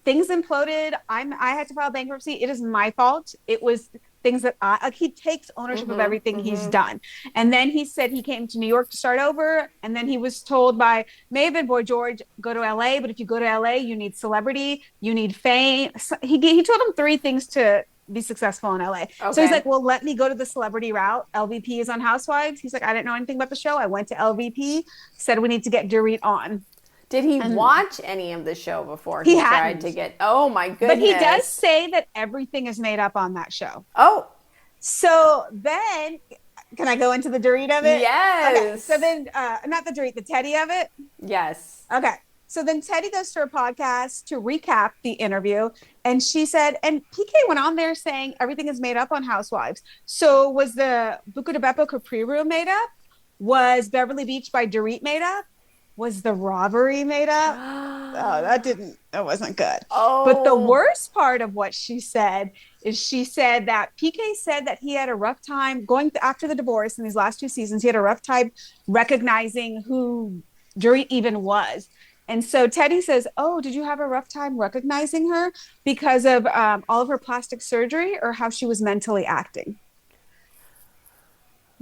Things imploded. I had to file bankruptcy. It is my fault. It was things that he takes ownership of everything he's done. And then he said he came to New York to start over. And then he was told by Maven Boy George, go to LA. But if you go to LA, you need celebrity, you need fame. So he told him 3 things to be successful in LA. Okay. So he's like, well, let me go to the celebrity route. LVP is on Housewives. He's like, I didn't know anything about the show. I went to LVP, said we need to get Dorit on. Did he watch any of the show before he tried to get? Oh my goodness! But he does say that everything is made up on that show. Oh, so then can I go into the Dorit of it? Yes. Okay. So then, not the Dorit, the Teddi of it. Yes. Okay. So then Teddi goes to her podcast to recap the interview, and she said, and PK went on there saying everything is made up on Housewives. So was the Buca di Beppo Capri Room made up? Was Beverly Beach by Dorit made up? Was the robbery made up? That wasn't good. Oh. But the worst part of what she said is she said that PK said that he had a rough time going after the divorce in these last 2 seasons. He had a rough time recognizing who Dorit even was. And so Teddi says, oh, did you have a rough time recognizing her because of all of her plastic surgery or how she was mentally acting?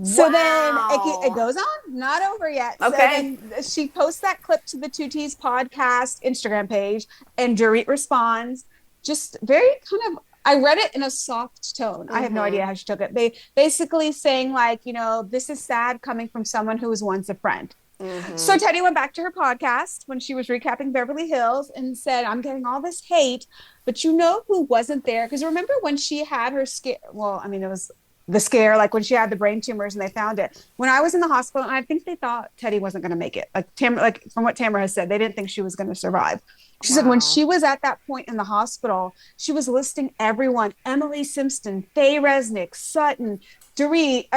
So then it goes on, not over yet. Okay. So then she posts that clip to the 2T's podcast Instagram page, and Dorit responds just very kind of, I read it in a soft tone. I have no idea how she took it. They basically saying like, this is sad coming from someone who was once a friend. So Teddi went back to her podcast when she was recapping Beverly Hills and said, I'm getting all this hate, but you know who wasn't there? Because remember when she had her scare, it was the scare, like when she had the brain tumors and they found it. When I was in the hospital, and I think they thought Teddi wasn't going to make it. Like from what Tamara has said, they didn't think she was going to survive. She said when she was at that point in the hospital, she was listing everyone: Emily Simpson, Faye Resnick, Sutton, Dorit,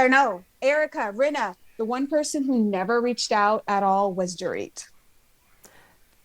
Erica, Rinna. The one person who never reached out at all was Dorit.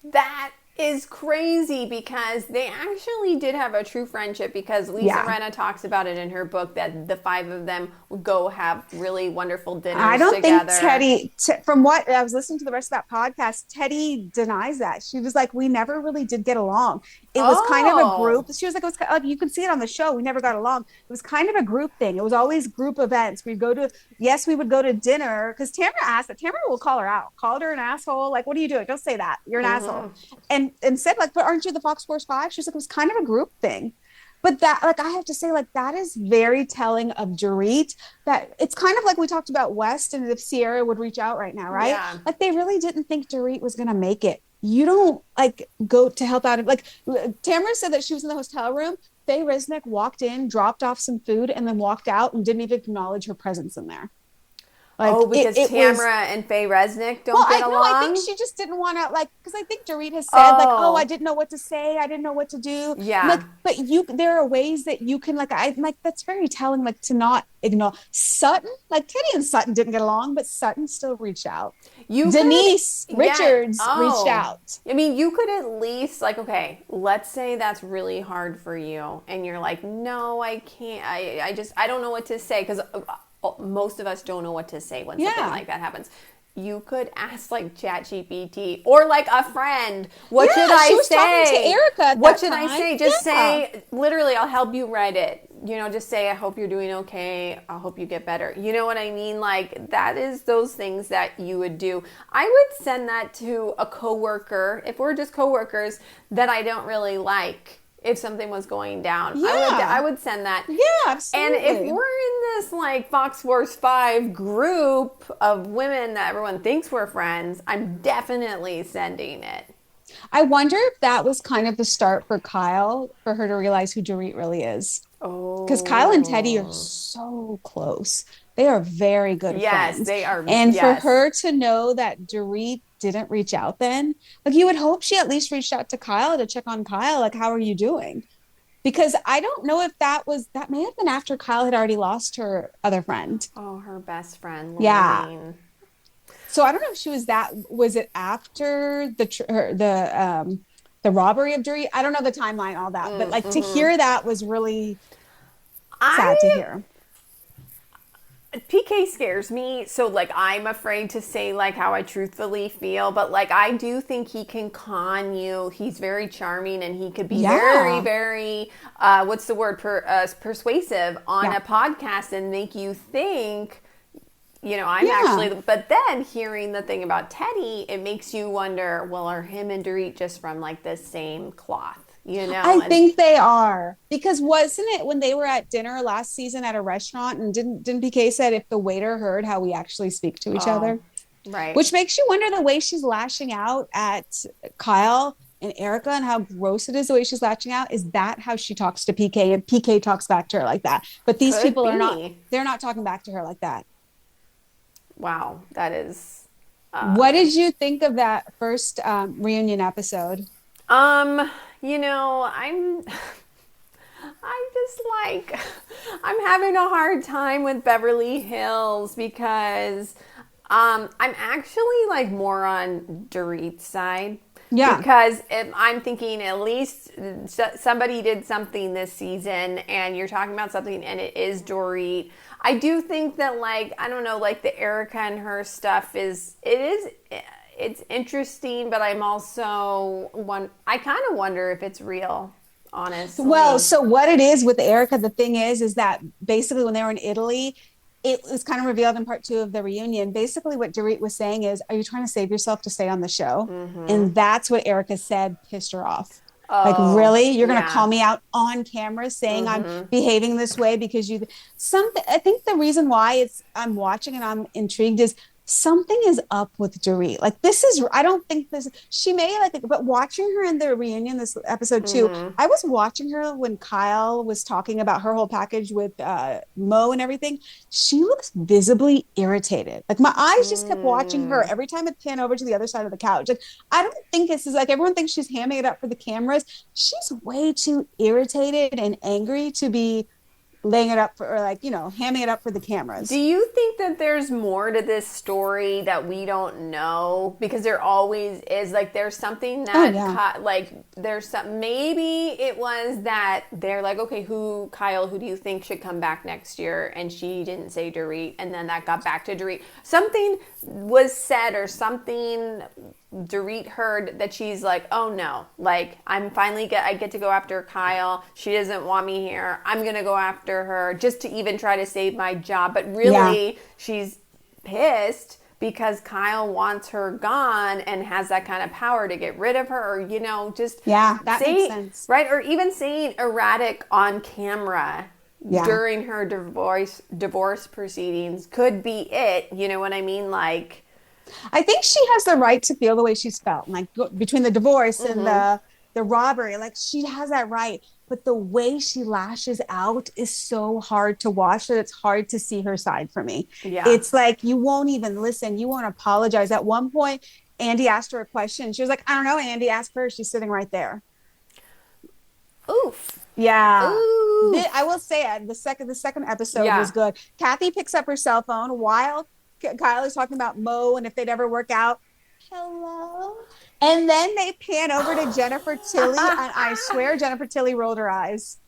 That is crazy because they actually did have a true friendship because Lisa Rinna talks about it in her book that the 5 of them would go have really wonderful dinners together. I don't think Teddi, from what I was listening to the rest of that podcast, Teddi denies that. She was like, we never really did get along. it was kind of a Oh. group. She was like, it was like, you can see it on the show. We never got along. It was kind of a group thing. It was always group events. We'd go to, yes, we would go to dinner because Tamara asked that. Tamara will call her out, called her an asshole. Like, what are you doing? Don't say that. You're an asshole. And said like, but aren't you the Fox Force 5? She was like, it was kind of a group thing. But that, like, I have to say, like, that is very telling of Dorit. That it's kind of like we talked about West and if Sierra would reach out right now, right? Yeah. Like, they really didn't think Dorit was going to make it. You don't like go to help out. Like, Tamara said that she was in the hotel room. Faye Resnick walked in, dropped off some food, and then walked out and didn't even acknowledge her presence in there. Like, Oh, because it was, Tamara and Faye Resnick don't get along? I think she just didn't want to, like, because I think Dorit has said, like, Oh. I didn't know what to say. I didn't know what to do. Yeah. Like, but there are ways that you can, like, that's very telling, like, to not ignore. Sutton, like, Teddi and Sutton didn't get along, but Sutton still reached out. Denise Richards reached out. I mean, you could at least, like, okay, let's say that's really hard for you. And you're like, no, I can't. I don't know what to say. Because most of us don't know what to say when something like that happens. You could ask like ChatGPT or like a friend. What should I say? She was talking to Erica at what that should time. I say? Just say, literally, I'll help you write it. You know, just say, I hope you're doing okay. I hope you get better. You know what I mean? Like, that is those things that you would do. I would send that to a coworker, if we're just coworkers, that I don't really like. If something was going down, I would send that. Yeah, absolutely. And if we're in this like Fox Force 5 group of women that everyone thinks we're friends, I'm definitely sending it. I wonder if that was kind of the start for Kyle, for her to realize who Dorit really is. Oh. Because Kyle and Teddi are so close. They are very good friends. Yes, they are. And for her to know that Dorit didn't reach out then, like, you would hope she at least reached out to Kyle to check on Kyle, like, how are you doing? Because I don't know if that may have been after Kyle had already lost her other friend. Oh, her best friend. Lorraine. Yeah. So I don't know if she was was it after the robbery of Dorit? I don't know the timeline, all that, but like to hear that was really sad to hear. PK scares me, so like I'm afraid to say like how I truthfully feel, but like I do think he can con you. He's very charming and he could be very, very what's the word, persuasive on a podcast and make you think, you know, I'm actually, but then hearing the thing about Teddi, it makes you wonder, well, are him and Dorit just from like the same cloth? You know, I think they are, because wasn't it when they were at dinner last season at a restaurant and didn't PK said if the waiter heard how we actually speak to each other, right? Which makes you wonder the way she's lashing out at Kyle and Erica and how gross it is the way she's lashing out. Is that how she talks to PK and PK talks back to her like that? But these people are not. They're not talking back to her like that. Wow, that is. What did you think of that first reunion episode? You know, I'm having a hard time with Beverly Hills because I'm actually like more on Dorit's side. Yeah. Because I'm thinking at least somebody did something this season and you're talking about something and it is Dorit. I do think that like, I don't know, like the Erica and her stuff it's interesting, but I'm also I kind of wonder if it's real, honestly. Well, so what it is with Erica, the thing is that basically when they were in Italy, it was kind of revealed in part 2 of the reunion. Basically what Dorit was saying is, are you trying to save yourself to stay on the show? Mm-hmm. And that's what Erica said pissed her off. Oh, like, really? You're going to call me out on camera saying I'm behaving this way because I think the reason why I'm watching and I'm intrigued is something is up with Dorit. Like, I don't think she may like it, but watching her in the reunion, this episode 2, I was watching her when Kyle was talking about her whole package with Mo and everything. She looks visibly irritated. Like, my eyes just kept watching her every time it pan over to the other side of the couch. Like, I don't think this is like, everyone thinks she's hamming it up for the cameras. She's way too irritated and angry to be laying it up for, or like, you know, hamming it up for the cameras. Do you think that there's more to this story that we don't know? Because there always is. Like, there's something that, maybe it was that they're like, okay, Kyle, who do you think should come back next year? And she didn't say Dorit, and then that got back to Dorit. Something was said or something Dorit heard that she's like, oh no, like I get to go after Kyle. She doesn't want me here. I'm going to go after her just to even try to save my job. But really she's pissed because Kyle wants her gone and has that kind of power to get rid of her, or, just that makes sense. Right. Or even saying erratic on camera during her divorce proceedings could be it. You know what I mean? Like, I think she has the right to feel the way she's felt, like between the divorce and the robbery, like she has that right. But the way she lashes out is so hard to watch that it's hard to see her side for me. Yeah. It's like, you won't even listen. You won't apologize. At one point, Andy asked her a question. She was like, I don't know, Andy, ask her. She's sitting right there. Oof. Yeah. Ooh. I will say it. The second episode was good. Kathy picks up her cell phone while Kyle is talking about Mo and if they'd ever work out. Hello. And then they pan over to Jennifer Tilly, and I swear Jennifer Tilly rolled her eyes.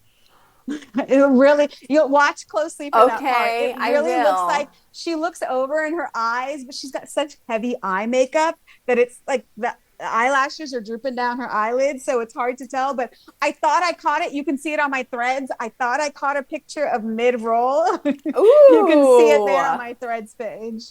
It really, you'll watch closely for that part. It really looks like she looks over in her eyes, but she's got such heavy eye makeup that it's like the eyelashes are drooping down her eyelids, so it's hard to tell. But I thought I caught it. You can see it on my threads. I thought I caught a picture of mid-roll. You can see it there on my threads page.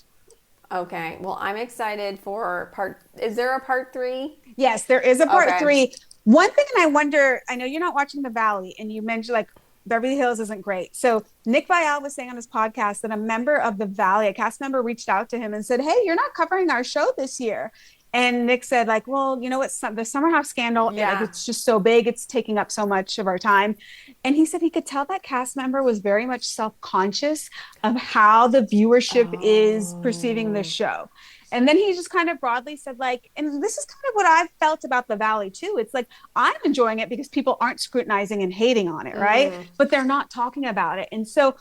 Okay. Well, I'm excited for is there a part 3? Yes, there is a part 3. One thing, and I wonder, I know you're not watching The Valley, and you mentioned like Beverly Hills isn't great. So Nick Viall was saying on his podcast that a member of The Valley, a cast member, reached out to him and said, hey, you're not covering our show this year. And Nick said, like, well, you know what? The Summer House scandal, like, it's just so big. It's taking up so much of our time. And he said he could tell that cast member was very much self-conscious of how the viewership is perceiving the show. And then he just kind of broadly said, like, and this is kind of what I've felt about The Valley, too. It's like, I'm enjoying it because people aren't scrutinizing and hating on it, right? But they're not talking about it. And so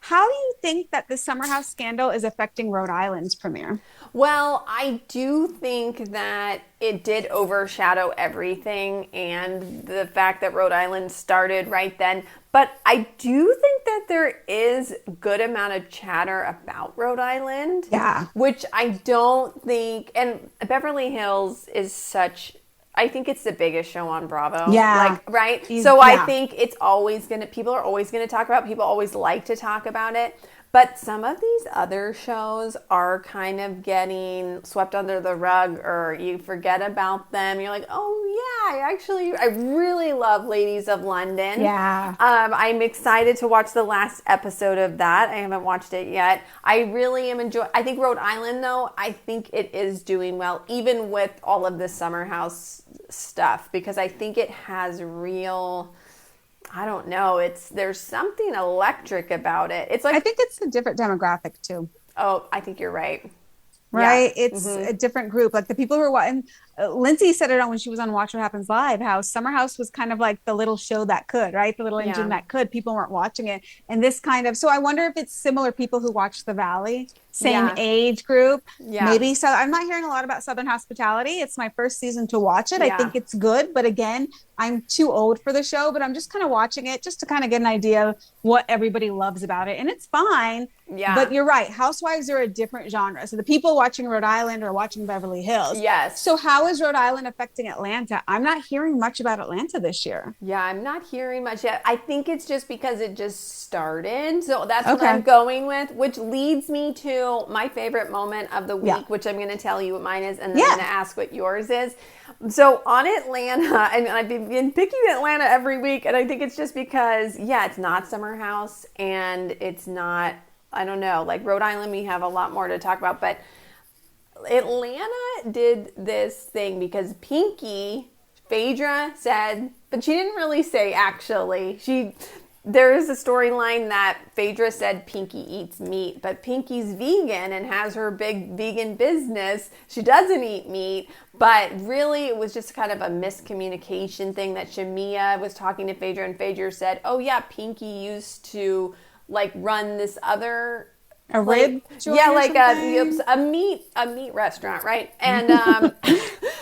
how do you think that the Summer House scandal is affecting Rhode Island's premiere? Well, I do think that it did overshadow everything and the fact that Rhode Island started right then. But I do think that there is a good amount of chatter about Rhode Island. Yeah. Which I don't think, and Beverly Hills is such, I think it's the biggest show on Bravo. Yeah. Like, right? So I think it's always people are always going to talk about it. People always like to talk about it. But some of these other shows are kind of getting swept under the rug, or you forget about them. You're like, oh yeah, I really love Ladies of London. Yeah. I'm excited to watch the last episode of that. I haven't watched it yet. I really am enjoying. I think Rhode Island, though, I think it is doing well, even with all of the Summer House stuff, because I think it has real, I don't know. There's something electric about it. It's like, I think it's a different demographic too. Oh, I think you're right. Right. Yeah. It's a different group. Like the people who are watching, Lindsay said it on when she was on Watch What Happens Live, how Summer House was kind of like the little show that could, right? The little engine that could. People weren't watching it. And this kind of, so I wonder if it's similar people who watch The Valley, same age group. Yeah. Maybe. So I'm not hearing a lot about Southern Hospitality. It's my first season to watch it. Yeah. I think it's good. But again, I'm too old for the show, but I'm just kind of watching it just to kind of get an idea of what everybody loves about it. And it's fine. Yeah. But you're right. Housewives are a different genre. So the people watching Rhode Island are watching Beverly Hills. Yes. So how is Rhode Island affecting Atlanta? I'm not hearing much about Atlanta this year. Yeah, I'm not hearing much yet. I think it's just because it just started. So that's what I'm going with, which leads me to my favorite moment of the week, which I'm going to tell you what mine is, and then I'm going to ask what yours is. So on Atlanta, and I've been picking Atlanta every week, and I think it's just because, it's not Summer House, and it's not, I don't know, like Rhode Island, we have a lot more to talk about, but Atlanta did this thing because Phaedra said, but she didn't really say actually. There is a storyline that Phaedra said Pinky eats meat, but Pinky's vegan and has her big vegan business. She doesn't eat meat, but really it was just kind of a miscommunication thing that Shamia was talking to Phaedra, and Phaedra said, oh yeah, Pinky used to like run this other... A rib joint? Yeah, like a meat restaurant, right? And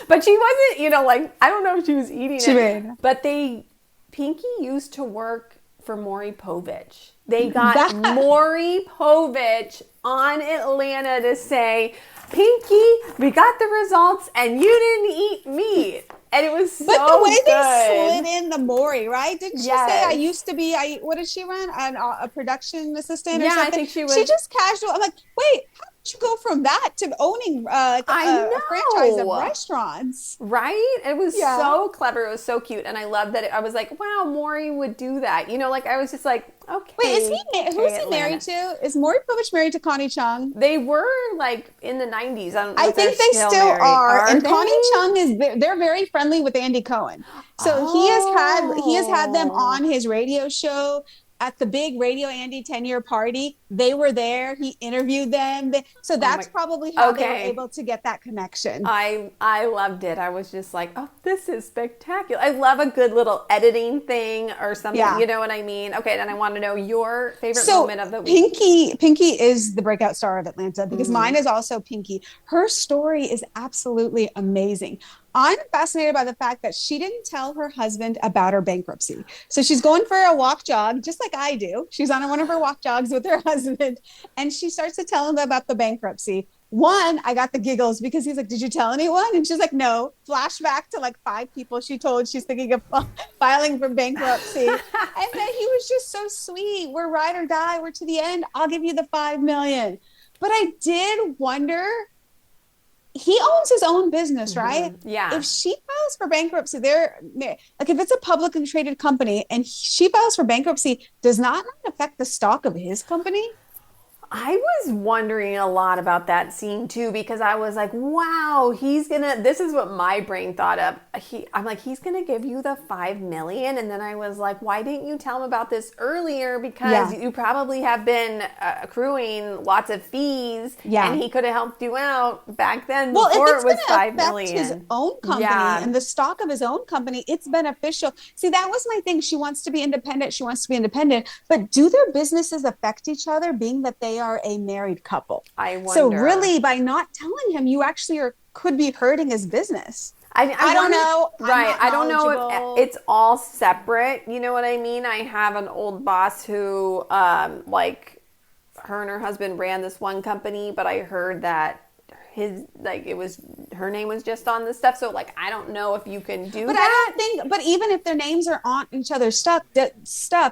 but she wasn't, like, I don't know if she was eating it. But Pinky used to work for Maury Povich. They got Maury Povich on Atlanta to say, Pinky, we got the results and you didn't eat meat. And it was so good. But the way they slid in the Maury, right? Didn't she say, Yes. I used to be, what did she run? A production assistant or Yeah, I something? think she was. She just casual. I'm like, wait, how did you go from that to owning a franchise of restaurants? Right? It was Yeah. so clever. It was so cute. And I loved that. I was like, wow, Maury would do that. You know, like I was just like, okay. Wait, who's he married to? Is Maury Povich married to Connie Chung? They were like in the 90s. I don't know I if they're think they still married. are. And they? Connie Chung they're very friendly with Andy Cohen. So he has had them on his radio show at the big Radio Andy 10-year party. They were there. He interviewed them. So that's probably how they were able to get that connection. I loved it. I was just like, oh, this is spectacular. I love a good little editing thing or something. Yeah. You know what I mean? Okay, then I want to know your favorite moment of the week. Pinky is the breakout star of Atlanta because mine is also Pinky. Her story is absolutely amazing. I'm fascinated by the fact that she didn't tell her husband about her bankruptcy. So she's going for a walk jog, just like I do. She's on one of her walk jogs with her husband, and she starts to tell him about the bankruptcy. One, I got the giggles because he's like, did you tell anyone? And she's like, no. Flashback to like 5 people she told she's thinking of filing for bankruptcy. And then he was just so sweet. We're ride or die. We're to the end. I'll give you the $5 million. But I did wonder, he owns his own business, right? Yeah. If she files for bankruptcy, like if it's a publicly traded company and she files for bankruptcy, does not affect the stock of his company? I was wondering a lot about that scene too, because I was like, wow, this is what my brain thought of. I'm like, he's going to give you the $5 million. And then I was like, why didn't you tell him about this earlier? Because you probably have been accruing lots of fees and he could have helped you out back then before it was $5 million. His own company and the stock of his own company, it's beneficial. See, that was my thing. She wants to be independent. But do their businesses affect each other, being that they are a married couple? I wonder. So really, by not telling him, you actually could be hurting his business. I don't know. Right. I don't know if it's all separate. You know what I mean? I have an old boss who, like, her and her husband ran this one company, but I heard that her name was just on this stuff. So like, I don't know if you can do that. I don't think, but even if their names are on each other's stuff,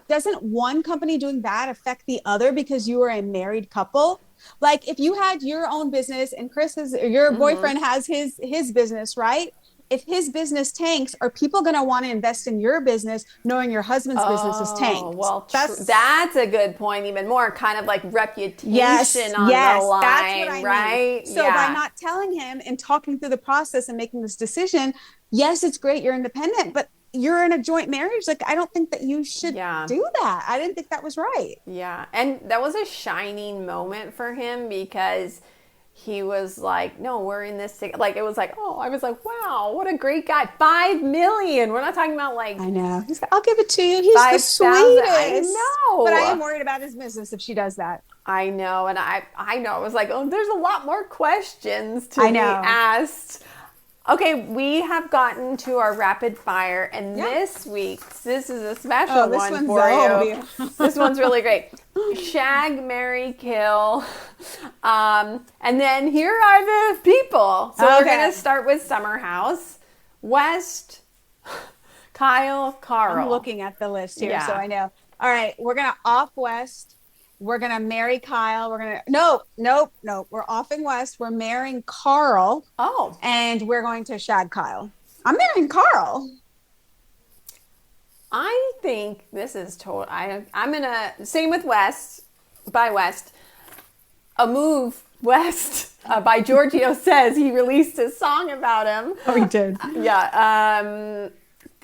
doesn't one company doing that affect the other because you are a married couple? Like if you had your own business and your boyfriend has his business, right? If his business tanks, are people going to want to invest in your business knowing your husband's business is tanked? Well, that's a good point. Even more kind of like reputation on the line, that's what I right? mean. So by not telling him and talking through the process and making this decision, yes, it's great you're independent, but you're in a joint marriage. Like, I don't think that you should do that. I didn't think that was right. Yeah. And that was a shining moment for him because he was like, no, we're in this thing. Like, it was like, I was like, wow, what a great guy. $5 million. We're not talking about like, I know. He's like, I'll give it to you. He's the sweetest. I know. But I am worried about his business if she does that. I know. And I know. I was like, there's a lot more questions to be asked. Okay, we have gotten to our rapid fire, and this week's, this is a special one for you. This one's really great. Shag, marry, kill. And then here are the people. So we're going to start with Summer House. West, Kyle, Carl. I'm looking at the list here, so I know. All right, we're going to off West. We're going to marry Kyle. We're going to, nope. We're offing West. We're marrying Carl. Oh. And we're going to shag Kyle. I'm marrying Carl. I think this is total. I'm going to, same with West, by West. A Move West by Giorgio Says. He released a song about him. Oh, he did. Yeah.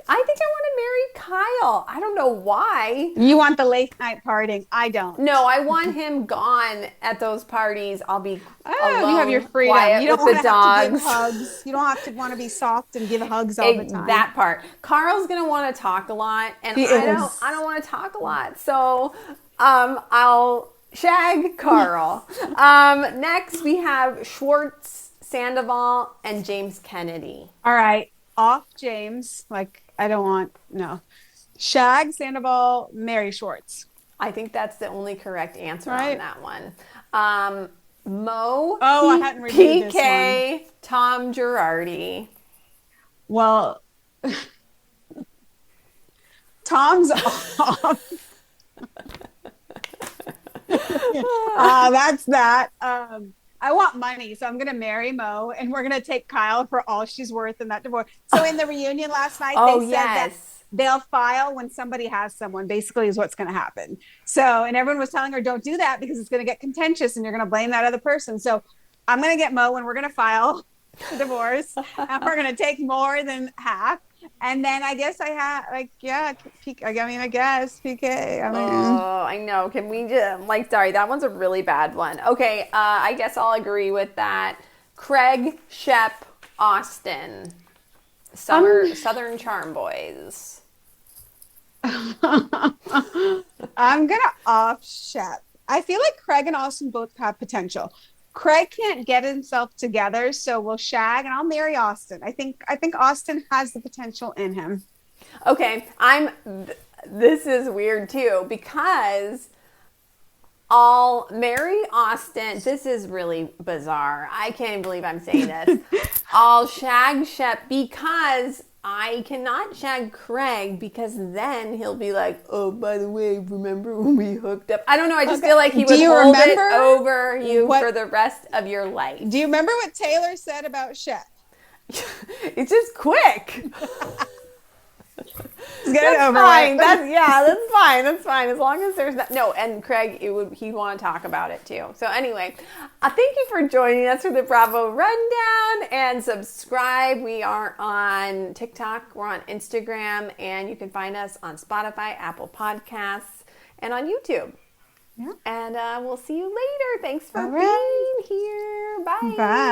I think I want to marry Kyle. I don't know why. You want the late night partying. I don't. No, I want him gone at those parties. I'll be alone, you have your freedom. You don't want to have to give hugs. You don't have to want to be soft and give hugs all the time. That part. Carl's going to want to talk a lot, and I don't want to talk a lot. So I'll shag Carl. Next, we have Schwartz, Sandoval, and James Kennedy. All right. Off James. I don't want, Shag, Sandoval, marry Schwartz. I think that's the only correct answer on that one. Mo, Oh, I hadn't reviewed this PK, Tom Girardi. Well, Tom's off. That's that. I want money, so I'm going to marry Mo, and we're going to take Kyle for all she's worth in that divorce. So in the reunion last night, they said that they'll file when somebody has someone, basically is what's going to happen. So, and everyone was telling her, don't do that because it's going to get contentious and you're going to blame that other person. So I'm going to get Mo and we're going to file the divorce and we're going to take more than half. And then I guess I have, like, yeah, I guess PK. Oh, I know. Can we just, like, sorry, that one's a really bad one. Okay, I guess I'll agree with that. Craig, Shep, Austin. Southern Charm Boys. I'm gonna off Shep. I feel like Craig and Austin both have potential. Craig can't get himself together, so we'll shag, and I'll marry Austin. I think Austin has the potential in him. Okay, this is weird too, because I'll marry Austin. This is really bizarre. I can't believe I'm saying this. I'll shag Shep because I cannot shag Craig, because then he'll be like, oh, by the way, remember when we hooked up? I don't know. I just feel like he would hold it over you for the rest of your life. Do you remember what Taylor said about Shep? It's just quick. Get over fine. it. That's fine. That's fine. As long as there's no, and Craig, he'd want to talk about it too. So anyway, thank you for joining us for the Bravo Rundown, and subscribe. We are on TikTok, we're on Instagram, and you can find us on Spotify, Apple Podcasts, and on YouTube. Yeah. And we'll see you later. Thanks for being here. Bye. Bye.